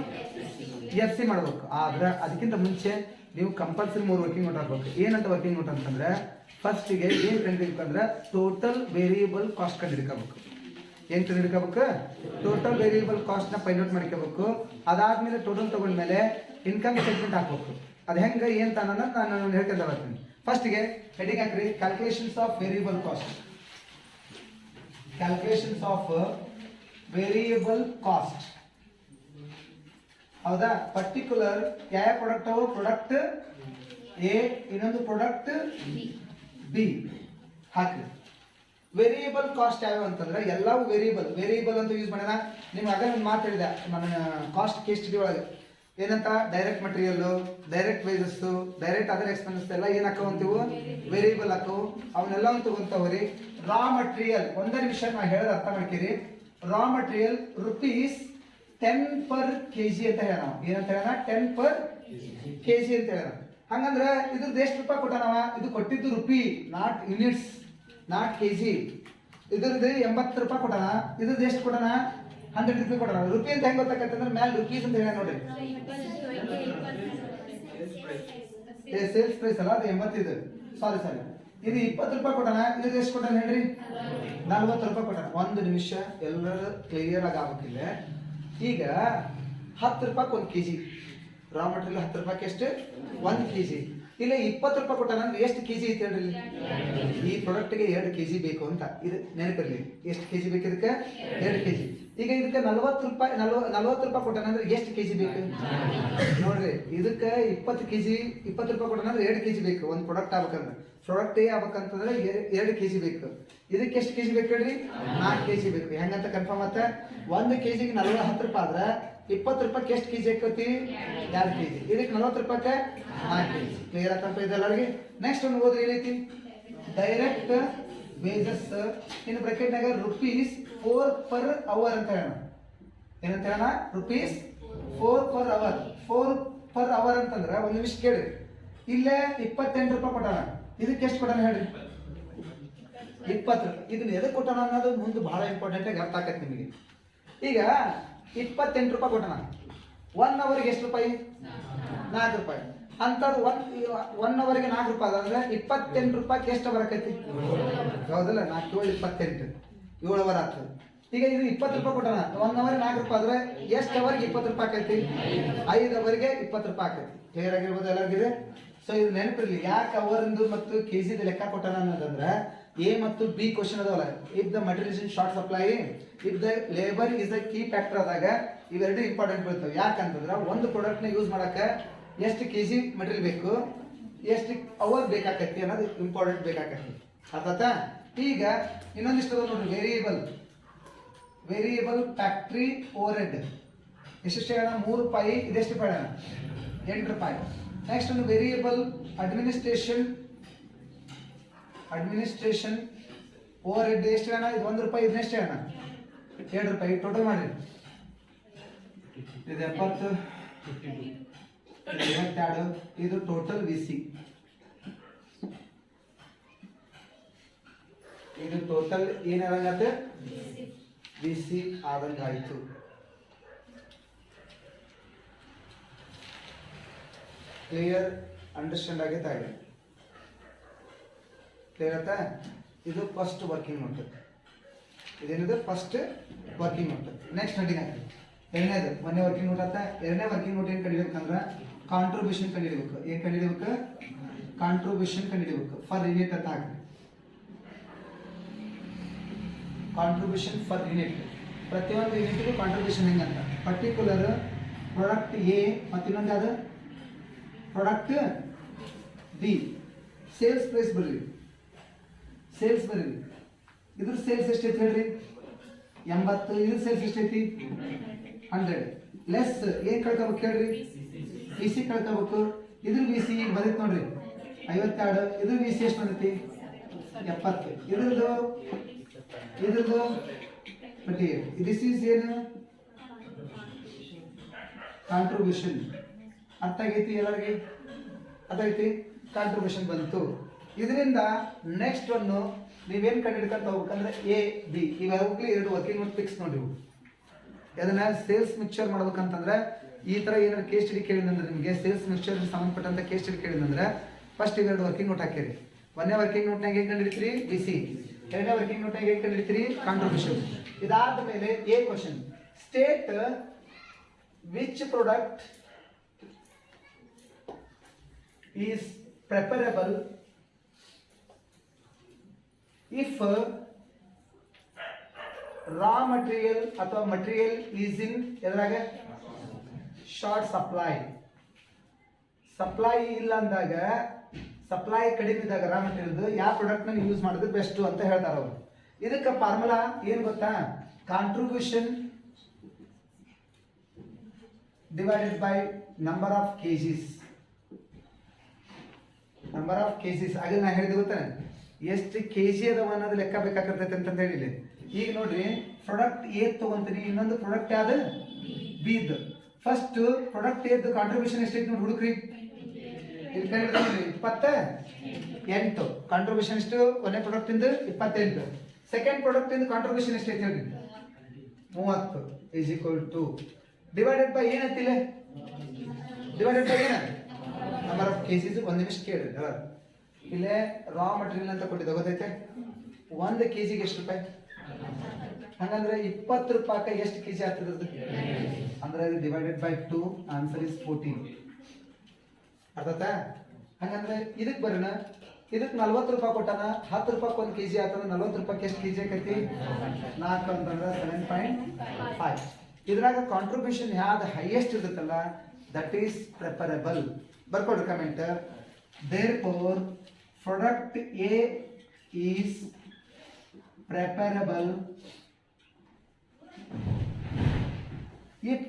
FC ಮಾಡ್ಬೇಕು. ಆದ್ರೆ ಅದಕ್ಕಿಂತ ಮುಂಚೆ ನೀವು ಕಂಪಲ್ಸರಿ 3 ವರ್ಕಿಂಗ್ ನೋಟ್ ಹಾಕ್ಬೇಕು. ಏನಂತ ವರ್ಕಿಂಗ್ ನೋಟ್ ಅಂತಂದ್ರೆ ಫಸ್ಟಿಗೆ ಏನು ಕಂಡಿಡ್ಬೇಕಂದ್ರೆ ಟೋಟಲ್ ವೇರಿಯಬಲ್ ಕಾಸ್ಟ್ ಕಂಡಿಡ್ಕೋಬೇಕು. ಏನು ಕಂಡಿಡ್ಕೋಬೇಕು, ಟೋಟಲ್ ವೇರಿಯಬಲ್ ಕಾಸ್ಟ್ನ ಫೈಂಡ್ ಔಟ್ ಮಾಡ್ಕೋಬೇಕು. ಅದಾದ್ಮೇಲೆ ಟೋಟಲ್ ತಗೊಂಡ್ಮೇಲೆ ಇನ್ಕಮ್ ಸ್ಟೇಟ್ಮೆಂಟ್ ಹಾಕ್ಬೇಕು. ಅದು ಹೆಂಗೆ ಏನು ಅನ್ನೋದನ್ನ ನಾನು ಹೇಳ್ಕೊಂತ ಬರ್ತೀನಿ. ಫಸ್ಟಿಗೆ ಹೆಡಿಂಗ್ ಹಾಕ್ರಿ, calculations of variable cost. Calculations of variable cost, ಹೌದಾ? ಪರ್ಟಿಕ್ಯುಲರ್ ಯಾವ ಪ್ರಾಡಕ್ಟ್ ಅವು, ಪ್ರಾಡಕ್ಟ್ ಎ, ಇನ್ನೊಂದು ಪ್ರಾಡಕ್ಟ್ ಬಿ ಹಾಕ್ರಿ. ವೇರಿಯಬಲ್ ಕಾಸ್ಟ್ ಯಾವ ಅಂತಂದ್ರೆ ಎಲ್ಲವೂ ವೇರಿಯಬಲ್ ಅಂತ ಯೂಸ್ ಮಾಡ್ಯಾನ. ನಿಮ್ಗೆ ಆಗ ನಾನು ಮಾತಾಡಿದೆ ನನ್ನ ಕಾಸ್ಟ್ ಕೇಸ್ ಸ್ಟಡಿ ಒಳಗೆ ಏನಂತ, direct material, direct wages, direct other expenses ಎಲ್ಲ ಏನು ಹಾಕವು ಅಂತೀವು, ವೇರಿಯಬಲ್ ಹಾಕವು. ಅವನ್ನೆಲ್ಲ ತಗೊಂತವ್ರಿ. ರಾ ಮಟೀರಿಯಲ್, ಒಂದೇ ನಿಮಿಷ ನಾ ಹೇಳೋದು ಅರ್ಥ ಮಾಡ್ತೀರಿ. Raw material rupees 10 per kg ಅಂತ ಹೇಳ ನಾವು. ಏನಂತ ಹೇಳ, 10 per kg ಅಂತ ಹೇಳ. ಹಂಗಂದ್ರೆ ಇದ್ರದ್ದು ಎಷ್ಟು ರೂಪಾಯಿ ಕೊಟ್ಟಾನವ, ಇದು ಕೊಟ್ಟಿದ್ದು rupee, not units, not kg. ಇದ್ರದ್ದು 80 ರೂಪಾಯಿ ಕೊಟ್ಟಾನ, ಇದ್ರದ್ದು ಎಷ್ಟು ಕೊಟ್ಟಾನ, 100 ರೂಪಾಯಿ ಕೊಟ್ಟಾನ. ರುಪಿ ಅಂತ ಹೆಂಗ್ ಗೊತ್ತಾಗತ್ತಂದ್ರೆ ಮ್ಯಾಲ ರುಪೀಸ್ ಅಂತ ಹೇಳ ನೋಡ್ರಿ. ಸೇಲ್ಸ್ ಪ್ರೈಸ್ ಅಲ್ಲ ಅದು 80. ಇದು ಸಾರಿ ಇದು 20 ರೂಪಾಯಿ ಕೊಟ್ಟಾನ, ಇದ್ರದ್ದು ಎಷ್ಟು ಕೊಟ್ಟಾನ ಹೇಳ್ರಿ, 40 ರೂಪಾಯಿ ಕೊಟ್ಟಾನ. ಒಂದು ನಿಮಿಷ ಎಲ್ಲರೂ ಕ್ಲಿಯರ್ ಆಗಿ ಆಗ್ಬೇಕಿಲ್ಲ. ಈಗ 10 ರೂಪಾಯಿ 1 kg ರಾ ಮಟೀರಿಯಲ್, 10 ರೂಪಾಯಿ ಎಷ್ಟು, 1 kg. ಇಲ್ಲ 20 ರೂಪಾಯಿ ಕೊಟ್ಟಾನ ಅಂದ್ರೆ ಎಷ್ಟು kg ಐತೆ ಹೇಳ್ರಿ. ಈ ಪ್ರಾಡಕ್ಟ್ಗೆ 2 kg ಬೇಕು ಅಂತ ಇದು ನೆನಪಿರ್ಲಿ. ಎಷ್ಟು kg ಬೇಕು ಇದಕ್ಕೆ, 2 kg. ಈಗ ಇದಕ್ಕೆ 40 ರೂಪಾಯಿ ಕೊಟ್ಟಾನ ಅಂದ್ರೆ ಎಷ್ಟು kg ಬೇಕು ನೋಡ್ರಿ. ಇದಕ್ಕೆ 20 ರೂಪಾಯಿ ಕೊಟ್ಟಾನ ಅಂದ್ರೆ 2 kg ಬೇಕು. ಒಂದು ಪ್ರಾಡಕ್ಟ್ ಆಗ್ಬೇಕಂದ್ರೆ, ಪ್ರಾಡಕ್ಟ್ ಆಗ್ಬೇಕಂತಂದ್ರೆ 2 kg ಬೇಕು. ಇದಕ್ಕೆ ಎಷ್ಟು kg ಬೇಕು ಹೇಳ್ರಿ, 4 kg ಬೇಕು. ಹೆಂಗಂತ ಕನ್ಫರ್ಮ್ ಆತ, 1 kg ಗೆ 10 ರೂಪಾಯಿ ಆದ್ರೆ 20 ರೂಪಾಯಿಗೆ ಎಷ್ಟು kg ಹಾಕೋತಿ, 2 kg. ಇದಕ್ಕೆ 40 ರೂಪಾಯಿಗೆ 4 kg. ಕ್ಲಿಯರ್ ಆಗ್ತಂತ ಇದೆ ಎಲ್ಲರಿಗೆ. ನೆಕ್ಸ್ಟ್ ಒಂದು ಓದ್ರಿ, ಏನೈತಿ, ಡೈರೆಕ್ಟ್ ವೇಜಸ್ ಇನ್ ಬ್ರಾಕೆಟ್ನಾಗ ರುಪೀಸ್ 4 per hour ಅಂತ ಹೇಳೋಣ. ಏನಂತ ಹೇಳೋಣ, rupees 4 per hour. 4 per hour ಅಂತಂದ್ರೆ ಒಂದು ನಿಮಿಷ ಕೇಳಿ. ಇಲ್ಲೇ 28 ರೂಪಾಯಿ ಕೊಟ್ಟಾನ, ಇದಕ್ಕೆ ಎಷ್ಟು ಕೊಟ್ಟಾನ ಹೇಳ್ರಿ, 20. ಇದನ್ನ ಎದಕ್ಕೆ ಕೊಟ್ಟಾನ ಅನ್ನೋದು ಮುಂದೆ ಬಹಳ ಇಂಪಾರ್ಟೆಂಟ್ ಆಗಿ ಅರ್ಥ ಆಗತ್ತೆ ನಿಮಗೆ. ಈಗ 28 ರೂಪಾಯಿ ಕೊಟ್ಟಾನ, 1 ಅವರ್ಗೆ ಎಷ್ಟು ರೂಪಾಯಿ, 4 ರೂಪಾಯಿ. ಅಂತದ್ದು 1 ಅವರ್ಗೆ 4 ರೂಪಾಯಿ ಅಂದ್ರೆ 28 ರೂಪಾಯಿಗೆ ಎಷ್ಟು ಬರಕೈತಿ, ಹೌದಲ್ಲ? 4 7 28, 7 ಅವರ್ ಆಗ್ತದೆ. ಈಗ ಇದು 20 ರೂಪಾಯಿ ಕೊಟ್ಟಾನ, 1 ಅವರ್ಗೆ 4 ರೂಪಾಯಿ ಆದ್ರೆ ಎಷ್ಟು ಅವರ್ಗೆ 20 ರೂಪಾಯಿ ಆಕೈತಿ, 5 ಅವರ್ಗೆ 20 ರೂಪಾಯಿ ಆಕೈತಿ. ಕ್ಲಿಯರ್ ಆಗಿರ್ಬೋದು ಎಲ್ಲರಿಗಿದೆ. ಸೊ ಇದು ನೆನಪಿರಲಿ, ಯಾಕೆ ಅವರಿಂದು ಮತ್ತು kg ದ ಲೆಕ್ಕ ಕೊಟ್ಟಾನ ಅನ್ನೋದಂದ್ರೆ ಎ ಮತ್ತು ಬಿ ಕ್ವಶನ್ ಅದಾವಲ್ಲ. If the material in short supply, if the labour is the key factor ಆದಾಗ ಇವೆರಡು ಇಂಪಾರ್ಟೆಂಟ್ ಬೀಳ್ತವೆ. ಯಾಕಂತಂದ್ರೆ ಒಂದು ಪ್ರಾಡಕ್ಟ್ನ ಯೂಸ್ ಮಾಡಕ್ಕೆ ಎಷ್ಟು kg ಮಟೀರಿಯಲ್ ಬೇಕು, ಎಷ್ಟು ಅವರ್ ಬೇಕಾಕೈತಿ ಅನ್ನೋದು ಇಂಪಾರ್ಟೆಂಟ್ ಬೇಕಾಕೈತಿ. ಅರ್ಥಾತಾ? ಈಗ ಇನ್ನೊಂದಿಷ್ಟು ನೋಡ್ರಿ, ವೇರಿಯಬಲ್ ಫ್ಯಾಕ್ಟ್ರಿ ಓವರ್ ಹೆಡ್ ಎಷ್ಟು ಹೇಳೋಣ, 3 ರೂಪಾಯಿ. ಇದೆಷ್ಟು ರೂಪಾಯಿ ಹೇಳೋಣ, 8 ರೂಪಾಯಿ. ನೆಕ್ಸ್ಟ್ ಒಂದು ವೇರಿಯಬಲ್ ಅಡ್ಮಿನಿಸ್ಟ್ರೇಷನ್ ಓವರ್ ಹೆಡ್ ಎಷ್ಟು ಹೇಳೋಣ, ಇದು 1 ರೂಪಾಯಿ. ಇದನ್ನೆಷ್ಟು ಹೇಳೋಣ, 2 ರೂಪಾಯಿ. ಟೋಟಲ್ ಮಾಡಿ, ಇದು 70, 22. ಇದು ಟೋಟಲ್ VC. ಇದು ಟೋಟಲ್ ಏನಾಗತ್ತೆ, VC ಆದಂಗಾಯ್ತು. ಕ್ಲಿಯರ್ ಅಂಡರ್ಸ್ಟ್ಯಾಂಡ್ ಆಗೈತೆ ಆಗಿದೆ. ಕ್ಲಿಯರ್ ಆಯ್ತಾ? ಇದು ಫಸ್ಟ್ ವರ್ಕಿಂಗ್ ನೋಟ್. ಇದೇನಿದೆ, first working note. Next heading ಹಾಕಿ. ಎರಡನೇದು ಮೊನ್ನೆ ವರ್ಕಿಂಗ್ ನೋಟ್ ಆತ. ಎರಡನೇ ವರ್ಕಿಂಗ್ ನೋಟ್ ಏನು ಕಂಡಿಡ್ಬೇಕಂದ್ರೆ ಕಾಂಟ್ರಿಬ್ಯೂಷನ್ ಕಂಡಿಡ್ಬೇಕು. ಏನು ಕಂಡಿಡ್ಬೇಕು, ಕಾಂಟ್ರಿಬ್ಯೂಷನ್ ಕಂಡಿಡ್ಬೇಕು. ಫರ್ ಯೂನಿಟ್ ಅಂತ ಹಾಕಿ. ಕಾಂಟ್ರಿಬ್ಯೂಷನ್ ಫರ್ ಯೂನಿಟ್, ಪ್ರತಿಯೊಂದು ಯೂನಿಟ್ಗೂ ಕಾಂಟ್ರಿಬ್ಯೂಷನ್ ಹೆಂಗಂತ. ಪರ್ಟಿಕ್ಯುಲರ್ ಪ್ರಾಡಕ್ಟ್ ಎ ಮತ್ತು ಇನ್ನೊಂದು ಯಾವುದು, ಪ್ರಾಡಕ್ಟ್ ಬಿ. ಸೇಲ್ಸ್ ಪ್ರೈಸ್ ಬರೀರಿ. ಇದ್ರ ಸೇಲ್ಸ್ ಎಷ್ಟೈತಿ ಹೇಳ್ರಿ 80, ಇದ್ರ ಸೇಲ್ಸ್ ಎಷ್ಟೈತಿ 100. ಲೆಸ್ ಏನ್ ಕಳ್ಕೊಬೇಕು ಹೇಳ್ರಿ ವಿ ಸಿ ಕಳ್ಕೊಬೇಕು. ಇದ್ರ ವಿ ಸಿ ಬಂದೈತಿ ನೋಡ್ರಿ 52, ಇದ್ರ ವಿ ಸಿ ಎಷ್ಟು ಬಂದೈತಿ 70. ಇದ್ರದ್ದು ಬಟ್ ದಿಸ್ ಈಸ್ ಏನು ಕಾಂಟ್ರಿಬ್ಯೂಷನ್. ಅರ್ಥ ಆಗೈತಿ ಎಲ್ಲರಿಗೆ? ಅರ್ಥ ಐತಿ? ಕಾಂಟ್ರಿಬ್ಯೂಷನ್ ಬಂತು. ಇದರಿಂದ ನೆಕ್ಸ್ಟ್ ಒಂದು ನೀವೇನು ಕಂಡುಹಿಡ್ಕೊಂತ ಹೋಗ್ಬೇಕಂದ್ರೆ ಎ ಬಿ ಇವಾಗಲೇ 2 ವರ್ಕಿಂಗ್ ನೋಟ್ ಫಿಕ್ಸ್ ನೋಡಿ. ಅದನ್ನ ಸೇಲ್ಸ್ ಮಿಕ್ಸ್ಚರ್ ಮಾಡ್ಬೇಕಂತಂದ್ರೆ ಈ ತರ ಏನಾದ್ರು ಕೇಸ್ ಸ್ಟಡಿ ಕೇಳಿದಂದ್ರೆ ನಿಮಗೆ ಸೇಲ್ಸ್ ಮಿಕ್ಸ್ಚರ್ ಸಂಬಂಧಪಟ್ಟಂತ ಕೇಸ್ ಸ್ಟಡಿ ಕೇಳಿದಂದ್ರೆ ಫಸ್ಟ್ 2 ವರ್ಕಿಂಗ್ ನೋಟ್ ಹಾಕಿರಿ. 1ನೇ ವರ್ಕಿಂಗ್ ನೋಟ್ನಾಗ ಹೇಗೆ ಕಂಡುಹಿಡಿತೀರಿ ಬಿ ಸಿ, 2ನೇ ವರ್ಕಿಂಗ್ ನೋಟ್ನಾಗ ಹೇಗೆ ಕಂಡುಹಿಡಿತೀರಿ ಕಾಂಟ್ರಿಬ್ಯೂಷನ್. ಇದಾದ ಮೇಲೆ A question, state which product is preferable if raw material ಅಥವಾ material is in ಎದ್ರಾಗ ಶಾರ್ಟ್ ಸಪ್ಲೈ ಇಲ್ಲ ಅಂದಾಗ, ಸಪ್ಲೈ ಕಡಿಮೆ ಇದ್ದಾಗ ರಾ ಮೆಟೀರಿಯಲ್ ಯಾವ ಪ್ರಾಡಕ್ಟ್ ನ ಯೂಸ್ ಮಾಡೋದು ಬೆಸ್ಟ್ ಅಂತ ಹೇಳ್ತಾರೆ ಅವರು. ಇದಕ್ಕೆ ಫಾರ್ಮುಲಾ ಏನು ಗೊತ್ತಾ? Contribution divided by number of kgs. ಆಗ ನಾ ಹೇಳಿದೆ ಗೊತ್ತಾ ಎಷ್ಟು ಕೆಜಿ ಅದಾವ ಅನ್ನೋದು ಲೆಕ್ಕ ಬೇಕಾಗ್ತೈತೆ ಅಂತ ಹೇಳಿಲ್ಲ. ಈಗ ನೋಡ್ರಿ ಪ್ರಾಡಕ್ಟ್ ಎ ತಗೊಂತೀರಿ, ಇನ್ನೊಂದು ಪ್ರಾಡಕ್ಟ್ ಯಾವ್ದು ಬಿದ್. ಫಸ್ಟ್ ಪ್ರಾಡಕ್ಟ್ ಎದ್ದು ಕಾಂಟ್ರಿಬ್ಯೂಷನ್ ಎಷ್ಟೈತಿ ನೋಡಿ ಹುಡುಕ್ರಿ. ಇಲ್ಲಿ ಕೈ ಹಿಡಿದ್ರಿ 28 ಕಾಂಟ್ರಿಬ್ಯೂಷನ್ ಎಷ್ಟು? 1ನೇ ಪ್ರಾಡಕ್ಟ್ ಇಂದ 28. ಸೆಕೆಂಡ್ ಪ್ರಾಡಕ್ಟ್ ಇಂದ ಕಾಂಟ್ರಿಬ್ಯೂಷನ್ ಎಷ್ಟೈತಿ ಹೇಳ್ರಿ 30 is equal to divided by ಏನಂತಿಲ್ಲ, ಡಿವೈಡೆಡ್ ಬೈ ಏನ ನಂಬರ್ ಆಫ್ ಕೆಜಿಸ್. 1 ನಿಮಿಷ ಕೇಳಿ. ಇಲ್ಲೇ ರಾ ಮಟೀರಿಯಲ್ ಅಂತ ಕೊಟ್ಟಿದ್ದೆ ಗೊತ್ತೈತೆ, 1 ಕೆಜಿಗೆ ಎಷ್ಟು ರೂಪಾಯಿ? ಹಂಗಂದ್ರೆ 20 ರೂಪಾಯಿಗೆ ಎಷ್ಟು ಕೆಜಿ ಆಗ್ತದೆ ಅಂದ್ರೆ ಡಿವೈಡೆಡ್ ಬೈ 2, ಆನ್ಸರ್ ಇಸ್ 14. ಅರ್ಥಾತಾ? ಹಂಗಂದ್ರೆ ಇದಕ್ಕೆ ಬರೋಣ, ಇದಕ್ಕೆ 40 ರೂಪಾಯಿ ಕೊಟ್ಟಾನ, 10 ರೂಪಾಯಿ 1 ಕೆಜಿ ಆಗ್ತದೆ, 40 ರೂಪಾಯಿ ಎಷ್ಟು ಕೆಜಿ ಆಕೈತಿ 4 ಅಂತಂದ್ರೆ 7.5. ಇದ್ರಾಗ ಕಾಂಟ್ರಿಬ್ಯೂಷನ್ ಯಾವ್ದು ಹೈಯೆಸ್ಟ್ ಇರುತ್ತಲ್ಲ ದಟ್ ಈಸ್ ಪ್ರೆಫರಬಲ್. ಬರ್ಕೊಡ್ರಿ comment. Therefore, product A is preferable if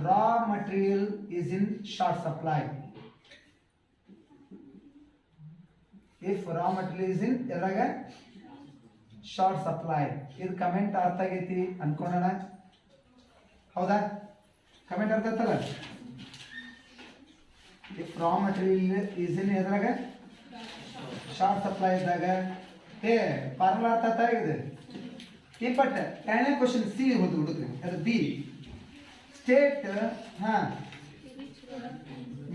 raw material is in short supply. If raw material is in short supply. ಇದು ಕಮೆಂಟ್ ಅರ್ಥ ಆಗೈತಿ ಅನ್ಕೊಳ್ಳೋಣ, ಹೌದಾ? ಕಮೆಂಟ್ ಅರ್ಥ ಆಯ್ತಲ್ಲ? if raw material is in ಎದ್ರಾಗ short supply ಇದ್ದಾಗ formula ಅರ್ಥ ಆಗಿದೆ. ಈ ಪಟ್ಟ 2ನೇ ಕ್ವಶನ್ ಸಿ ಹೋದು ಹುಡುಗ್ರಿ, ಅದು B. State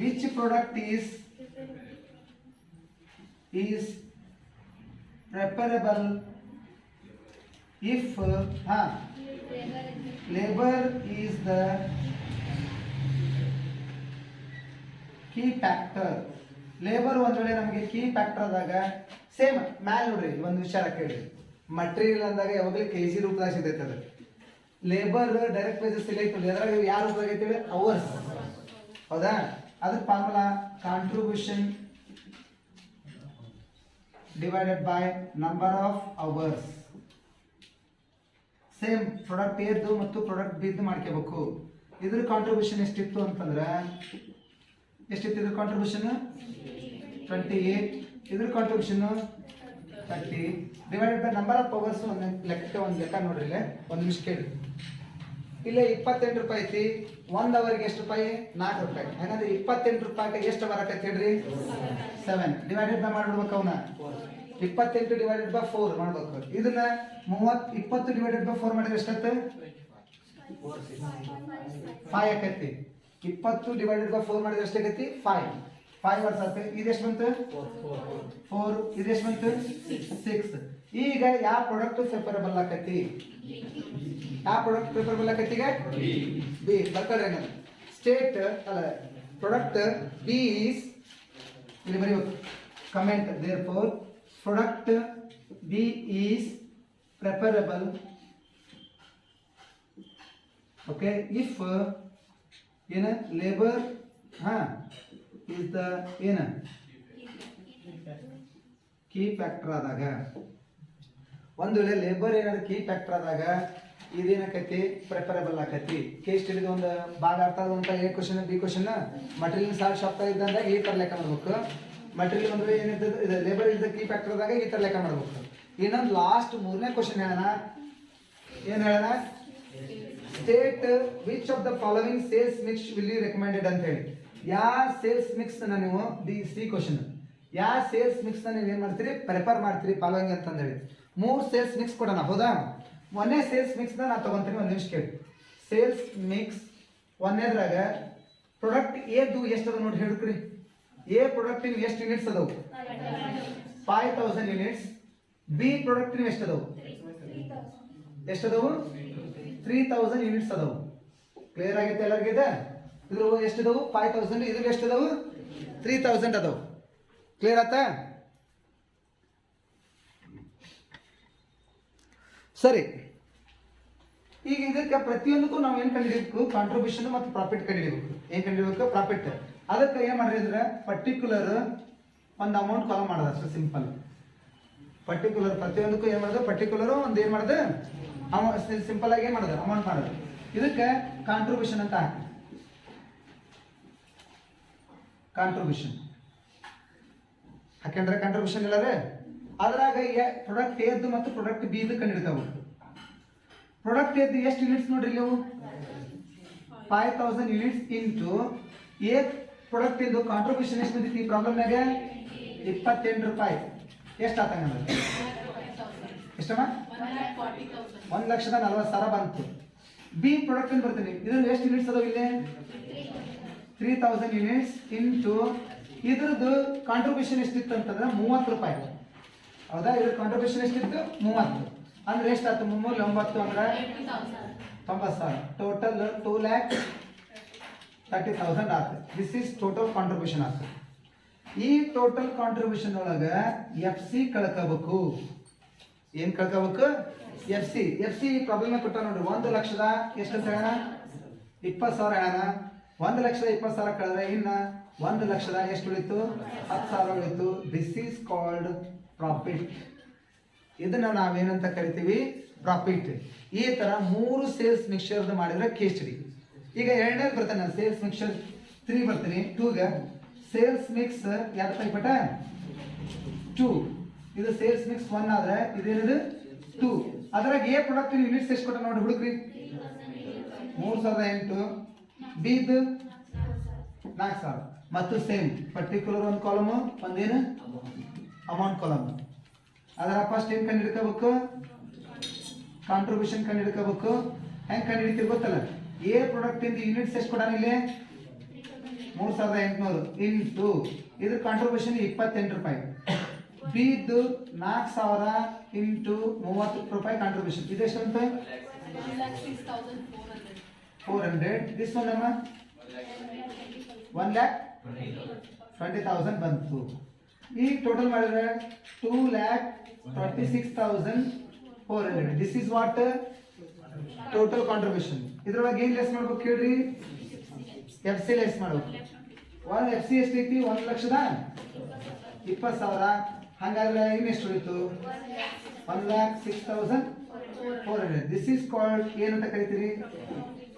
which product is preferable if labour is the key factor. Labour ಒಂದ್ ವೇಳೆ ನಮಗೆ ಕೀ ಫ್ಯಾಕ್ಟರ್ ಆದಾಗ ಸೇಮ್ ಮ್ಯಾಲ್ ನೋಡ್ರಿ ಒಂದು ವಿಚಾರ ಕೇಳಿ. ಮಟೀರಿಯಲ್ ಅಂದಾಗ ಯಾವಾಗಲೂ ಕೆಜಿ ರೂಪದಾಗ ಸಿಗ್ತೈತೆ. ಅದು ಲೇಬರ್ ಡೈರೆಕ್ಟ್ ವೇಜಸ್ ಸಿಗೈತೆ, ಅದ್ರಾಗ ಯಾವ ರೂಪದಾಗ ಐತಿ ಅವರ್ಸ್, ಹೌದಾ? ಅದ್ರ formula contribution divided by number of hours. Same product ಎದ್ದು ಮತ್ತು ಪ್ರಾಡಕ್ಟ್ ಬಿದ್ದು ಮಾಡ್ಕೋಬೇಕು. ಇದ್ರ ಕಾಂಟ್ರಿಬ್ಯೂಷನ್ ಎಷ್ಟಿತ್ತು ಅಂತಂದ್ರೆ ಎಷ್ಟಿತ್ತು? ಇದ್ರ ಕಾಂಟ್ರಿಬ್ಯೂಷನ್ 28, ಇದ್ರ contribution 30 divided by number of hours. ಒಂದು ಲೆಕ್ಕ ನೋಡ್ರಿ, ಇಲ್ಲೇ 1 ನಿಮಿಷ ಕೇಳಿ. ಇಲ್ಲೇ 28 ರೂಪಾಯಿ ಐತಿ, 1 ಅವರ್ಗೆ ಎಷ್ಟು ರೂಪಾಯಿ? 4 ರೂಪಾಯಿ. ಹಾಗಾದ್ರೆ 28 ರೂಪಾಯಿಗೆ ಎಷ್ಟು ಅವರ್ ಆಕೈತಿ ಹೇಳ್ರಿ? 7 ಡಿವೈಡೆಡ್ ಬೈ ಮಾಡ್ಬಿಡ್ಬೇಕು. ಅವನ್ನ 28 ಡಿವೈಡೆಡ್ ಬೈ 4 ಮಾಡ್ಬೇಕು. ಇದನ್ನ 20 ಡಿವೈಡೆಡ್ ಬೈ 4 ಮಾಡಿದ್ರೆ ಎಷ್ಟಾಯ್ತು? 5 ಆಕೈತಿ. 20 ಡಿವೈಡೆಡ್ ಬೈ 4 ಮಾಡಿದ್ರೆ ಎಷ್ಟಾಗೈತಿ? 5 ವರ್ಷ ಆಗುತ್ತೆ. ಇದೆಷ್ಟು ಬಂತು? 4. ಇದೆಷ್ಟು ಬಂತು? 6. ಈಗ ಯಾವ ಪ್ರಾಡಕ್ಟ್ ಪ್ರಿಫರಬಲ್ ಆಕೈತಿ? ಯಾವ ಪ್ರಾಡಕ್ಟ್ ಪ್ರಿಫರಬಲ್ ಆಕೈತಿ? ಈಗ ಬಿ. ಬರ್ಕೊಳ್ರಿ ಹಂಗಂದ್ರೆ ಸ್ಟೇಟ್ ಅಲ್ಲ ಪ್ರಾಡಕ್ಟ್ ಬಿ ಈಸ್, ಇಲ್ಲಿ ಬರೀಬೇಕು comment. Therefore product B is preferable okay if ಏನ ಲೇಬರ್ is the ಏನ ಕೀ ಫ್ಯಾಕ್ಟರ್ ಆದಾಗ, ಒಂದು ವೇಳೆ ಲೇಬರ್ ಏನಾದ್ರು ಕೀ ಫ್ಯಾಕ್ಟರ್ ಆದಾಗ ಇದೇನಾಕೈತಿ ಪ್ರಿಫರಬಲ್ ಆಕೈತಿ. ಕೇಸ್ ಸ್ಟಡಿದ ಒಂದು ಭಾಗ ಅರ್ಥ ಆದಂತ A question B question material ಸಾಲ್ವ್ ಶಾಪ್ ಇದ್ದಂದಾಗ ಈ ತರ ಲೆಕ್ಕ ಮಾಡ್ಬೇಕು. ಮಟೀರಿಯಲ್ ಒಂದು ಏನಿರ್ತದೆ ಇದು ಲೇಬರ್ ಇದ್ದ ಕೀ ಫ್ಯಾಕ್ಟರ್ ಆದಾಗ ಈ ತರ ಲೆಕ್ಕ ಮಾಡ್ಬೇಕು. ಇನ್ನೊಂದು ಲಾಸ್ಟ್ 3ನೇ ಕ್ವಶನ್ ಹೇಳೋಣ. ಏನ್ ಹೇಳೋಣ? State which of the following sales mix will you recommended ಅಂತ ಹೇಳಿ. ಯಾವ ಸೇಲ್ಸ್ ಮಿಕ್ಸ್ ನೀವು ಸಿ ಕ್ವಶನ್ ಯಾವ ಸೇಲ್ಸ್ ಮಿಕ್ಸ್ ನೀವು ಏನ್ ಮಾಡ್ತೀರಿ ಪ್ರಿಪೇರ್ ಮಾಡ್ತೀರಿ ಫಾಲೋವಿಂಗ್ ಅಂತ ಹೇಳಿ 3 ಸೇಲ್ಸ್ ಮಿಕ್ಸ್ ಕೊಡೋಣ. ಹೌದಾ? ಒಂದೇ ಸೇಲ್ಸ್ ಮಿಕ್ಸ್ ನಾ ತಗೊಂತೀನಿ, ಒಂದು ನಿಮಿಷ ಕೇಳಿ. ಸೇಲ್ಸ್ ಮಿಕ್ಸ್ ಒಂದೇದ್ರಾಗ ಪ್ರಾಡಕ್ಟ್ ಎದು ಎಷ್ಟು ಅದ ನೋಡಿ ಹೇಳ್ಕ್ರಿ. ಎ ಪ್ರಾಡಕ್ಟ್ ಎಷ್ಟು ಯೂನಿಟ್ಸ್ ಅದಾವು? 5000 ಯೂನಿಟ್ಸ್. ಬಿ ಪ್ರಾಡಕ್ಟ್ ಎಷ್ಟು ಅದಾವು? ಎಷ್ಟು ಅದಾವು? 3000 ಯೂನಿಟ್ಸ್ ಅದಾವು. ಕ್ಲಿಯರ್ ಆಗೈತೆ ಎಲ್ಲರಿಗಿದೆ? ಇದ್ರ ಎಷ್ಟು ಅದಾವು? 5000. ಇದ್ರ ಎಷ್ಟು ಅದಾವು? 3000 ಅದಾವು. ಕ್ಲಿಯರ್ ಆತಾ? ಸರಿ, ಈಗ ಇದಕ್ಕೆ ಪ್ರತಿಯೊಂದಕ್ಕೂ ನಾವು ಏನು ಕಂಡುಹಿಡಿಯಬೇಕು? ಕಾಂಟ್ರಿಬ್ಯೂಷನ್ ಮತ್ತು ಪ್ರಾಫಿಟ್ ಕಂಡುಹಿಡಿಯಬೇಕು. ಏನು ಕಂಡುಹಿಡಿಯಬೇಕು? ಪ್ರಾಫಿಟ್. ಅದಕ್ಕೆ ಏನು ಮಾಡ್ರಿ ಅಂದ್ರೆ ಪರ್ಟಿಕ್ಯುಲರ್ ಒಂದು ಅಮೌಂಟ್ ಕಾಲ್ ಮಾಡೋದು ಅಷ್ಟು ಸಿಂಪಲ್. ಪರ್ಟಿಕ್ಯುಲರ್ ಪ್ರತಿಯೊಂದಕ್ಕೂ ಏನು ಮಾಡೋದು? ಪರ್ಟಿಕ್ಯುಲರ್ ಒಂದು ಏನು ಮಾಡೋದು? ಸಿಂಪಲ್ ಆಗಿ ಏನು ಮಾಡೋದು? ಅಮೌಂಟ್ ಮಾಡೋದು. ಇದಕ್ಕೆ ಕಾಂಟ್ರಿಬ್ಯೂಷನ್ ಅಂತ ಹಾಕಿ. ಕಾಂಟ್ರಿಬ್ಯೂಷನ್ ಹಾಕೊಂಡ್ರೆ ಕಾಂಟ್ರಿಬ್ಯೂಷನ್ ಇಲ್ಲದೆ ಅದ್ರಾಗ ಪ್ರಾಡಕ್ಟ್ ಎದ್ದು ಮತ್ತು ಪ್ರಾಡಕ್ಟ್ ಬಿ ಇದು ಕಂಡುಹಿಡಿತಾವೆ. ಪ್ರಾಡಕ್ಟ್ ಎದ್ದು ಎಷ್ಟು ಯೂನಿಟ್ಸ್ ನೋಡ್ರಿ ನೀವು? 5000 ಯೂನಿಟ್ಸ್ ಇಂಟು ಎ ಪ್ರಾಡಕ್ಟ್ ಇಂದು ಕಾಂಟ್ರಿಬ್ಯೂಷನ್ ಎಷ್ಟು ಬಂದಿತ್ತು ಈ ಪ್ರಾಬ್ಲಮ್ನಾಗ? 28 ರೂಪಾಯಿ. ಎಷ್ಟು ಆತಂಗ? ಎಷ್ಟಮ್ಮ? 1,40,000 ಬಂತು. ಬಿ ಪ್ರಾಡಕ್ಟ್ ಅಂತ ಬರ್ತೀನಿ. ಇದ್ರಲ್ಲಿ ಎಷ್ಟು ಯೂನಿಟ್ಸ್ ಅದಾವ ಇಲ್ಲಿ? 3000 ಯೂನಿಟ್ಸ್ ಇಂಟು ಇದ್ರದ್ದು ಕಾಂಟ್ರಿಬ್ಯೂಷನ್ ಎಷ್ಟಿತ್ತು ಅಂತಂದ್ರೆ 30 ರೂಪಾಯಿ. ಹೌದಾ? ಇದ್ರ ಕಾಂಟ್ರಿಬ್ಯೂಷನ್ ಎಷ್ಟಿತ್ತು? 30. ಅಂದ್ರೆ ಎಷ್ಟಾಯ್ತು? 309 ಅಂದ್ರೆ 90,000. ಟೋಟಲ್ 2,30,000 ಆಯ್ತು. ದಿಸ್ ಈಸ್ ಟೋಟಲ್ ಕಾಂಟ್ರಿಬ್ಯೂಷನ್ ಆಯ್ತು. ಈ ಟೋಟಲ್ ಕಾಂಟ್ರಿಬ್ಯೂಷನ್ ಒಳಗ ಎಫ್ ಸಿ ಕಳ್ಕೋಬೇಕು. ಏನ್ ಕಳ್ಕೋಬೇಕು? F C. F C problem ಕೊಟ್ಟ ನೋಡ್ರಿ. 1,00,000 ಎಷ್ಟು ಅಂತ ಹೇಳೋಣ? 20,000 ಹೇಳೋಣ. 1,20,000 ಕಳೆದ್ರೆ ಇನ್ನ 1,00,000 ಎಷ್ಟು ಉಳಿತು? 10,000 ಉಳಿತು. This is called profit. ಇದನ್ನ ನಾವೇನಂತ ಕರಿತೀವಿ? ಪ್ರಾಫಿಟ್. ಈ ತರ 3 ಸೇಲ್ಸ್ ಮಿಕ್ಸ್ಚರ್ ಮಾಡಿದ್ರೆ ಕೇಸ್ ಸ್ಟಡಿ. ಈಗ ಎರಡನೇದು ಬರ್ತಾನೆ ಸೇಲ್ಸ್ ಮಿಕ್ಸ್ಚರ್ 3 ಬರ್ತೀನಿ. 2ಗೆ ಸೇಲ್ಸ್ ಮಿಕ್ಸ್ ಎರಡು ಟೈಪ್ ಬಟ 2. ಇದು ಸೇಲ್ಸ್ ಮಿಕ್ಸ್ 1 ಆದ್ರೆ ಇದೇನಿದು 2. ಅದ್ರಾಗ ಎ ಪ್ರಾಡಕ್ಟ್ ಯೂನಿಟ್ಸ್ ಎಷ್ಟು ಕೊಟ್ಟ ನೋಡಿ ಹುಡುಕ್ರಿ. 3,008. ಬಿದು 4,000. ಮತ್ತು ಸೇಮ್ ಪರ್ಟಿಕ್ಯುಲರ್ ಒಂದು ಕಾಲಮ್ ಒಂದೇನು ಅಮೌಂಟ್ ಕಾಲಮ್. ಅದರ ಫಸ್ಟ್ ಏನು ಕಂಡು ಹಿಡ್ಕೋಬೇಕು? ಕಾಂಟ್ರಿಬ್ಯೂಷನ್ ಕಂಡು ಹಿಡ್ಕೋಬೇಕು. ಹೆಂಗೆ ಕಂಡು ಹಿಡಿತೀವಿ ಗೊತ್ತಲ್ಲ? ಎ ಪ್ರಾಡಕ್ಟ್ ಇಂದ ಯೂನಿಟ್ಸ್ ಎಷ್ಟು ಕೊಡೋಣ ಇಲ್ಲಿ? 3,800 ಇಂಟು ಇದ್ರ ಕಾಂಟ್ರಿಬ್ಯೂಷನ್ 28 ರೂಪಾಯಿ. ಬಿದು 4,000 ಇಂಟು 30 ರೂಪಾಯಿ ಕಾಂಟ್ರಿಬ್ಯೂಷನ್. ಇದೆಷ್ಟು ಅಂತ? 400. ದಿಸ್ ಒನ್ ಅಮ್ಮ 1,20,000 ಬಂತು. ಈಗ ಟೋಟಲ್ ಮಾಡಿದ್ರೆ 2,26,400. This is what total contribution. ಇದ್ರೊಳಗೆ ಏನು ಲೆಸ್ ಮಾಡ್ಬೇಕು ಕೇಳ್ರಿ? ಎಫ್ ಸಿ ಲೆಸ್ ಮಾಡ್ಬೇಕು. ಎಫ್ ಸಿ ಎಷ್ಟು ಐತಿ? 1,20,000. ಹಾಗಾದ್ರೆ ಇನ್ನೆಷ್ಟು ಉಳಿತು? 1,06,400. ದಿಸ್ ಈಸ್ ಕಾಲ್ಡ್ ಏನಂತ ಕರಿತೀರಿ?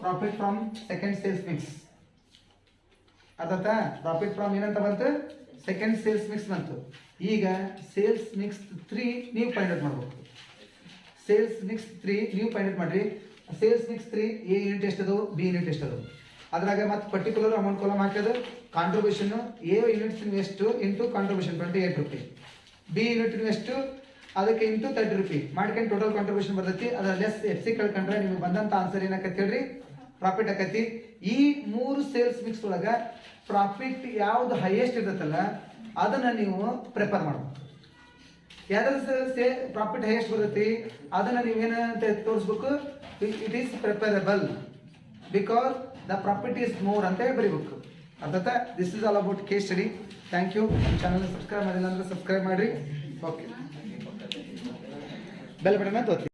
Profit from second sales mix. ಅರ್ಥ? ಪ್ರಾಫಿಟ್ ಫ್ರಮ್ ಏನಂತ ಬಂತು? ಸೆಕೆಂಡ್ ಸೇಲ್ಸ್ ಮಿಕ್ಸ್ ಬಂತು. ಈಗ ಸೇಲ್ಸ್ ಮಿಕ್ಸ್ 3 ನೀವು ಫೈಂಡ್ ಔಟ್ ಮಾಡ್ಬೇಕು. ಸೇಲ್ಸ್ ಮಿಕ್ಸ್ 3 ನೀವು ಫೈಂಡ್ ಔಟ್ ಮಾಡ್ರಿ. ಸೇಲ್ಸ್ ಮಿಕ್ಸ್ 3 ಎ ಯೂನಿಟ್ ಎಷ್ಟದು? ಬಿ ಯೂನಿಟ್ ಎಷ್ಟದು? ಅದ್ರಾಗ ಮತ್ತೆ ಪರ್ಟಿಕ್ಯುಲರ್ ಅಮೌಂಟ್ ಕಾಲಮ್ ಹಾಕೋದು. ಕಾಂಟ್ರಿಬ್ಯೂಷನ್ ಎ ಯೂನಿಟ್ಸ್ ಎಷ್ಟು ಇಂಟು ಕಾಂಟ್ರಿಬ್ಯೂಷನ್ 28 ರೂಪಾಯಿ. ಬಿ ಯೂನಿಟ್ ಎಷ್ಟು ಅದಕ್ಕೆ ಇಂಟು 30 ರೂಪಾಯಿ ಮಾಡ್ಕೊಂಡು ಟೋಟಲ್ ಕಾಂಟ್ರಿಬ್ಯೂಷನ್ ಬರ್ತೈತಿ. ಅದರ ಲೆಸ್ ಎಫ್ ಸಿ ಕಳ್ಕೊಂಡ್ರೆ ನಿಮಗೆ ಬಂದಂತ ಆನ್ಸರ್ ಏನಾಕೈತಿ ಹೇಳ್ರಿ? ಪ್ರಾಫಿಟ್ ಆಕೈತಿ. ಈ 3 ಸೇಲ್ಸ್ ಮಿಕ್ಸ್ ಒಳಗ ಪ್ರಾಫಿಟ್ ಯಾವ್ದು ಹೈಯೆಸ್ಟ್ ಇರ್ತೈತಲ್ಲ ಅದನ್ನ ನೀವು ಪ್ರಿಪೇರ್ ಮಾಡಬೇಕು. ಯಾವ್ದು ಪ್ರಾಫಿಟ್ ಹೈಯೆಸ್ಟ್ ಬರ್ತೈತಿ ಅದನ್ನ ನೀವೇನಂತ ತೋರಿಸ್ಬೇಕು? It is preferable because the profit is more ಅಂತ ಹೇಳಿ ಬರೀಬೇಕು. ಅರ್ಥ? This is all about case study. Thank you. Channel subscribe ಮಾಡಿಲ್ಲ ಅಂದ್ರೆ ಸಬ್ಸ್ಕ್ರೈಬ್ ಮಾಡಿರಿ. ಓಕೆ, ಬೆಲ್ ಬಟನ್ ಒತ್ತಿ.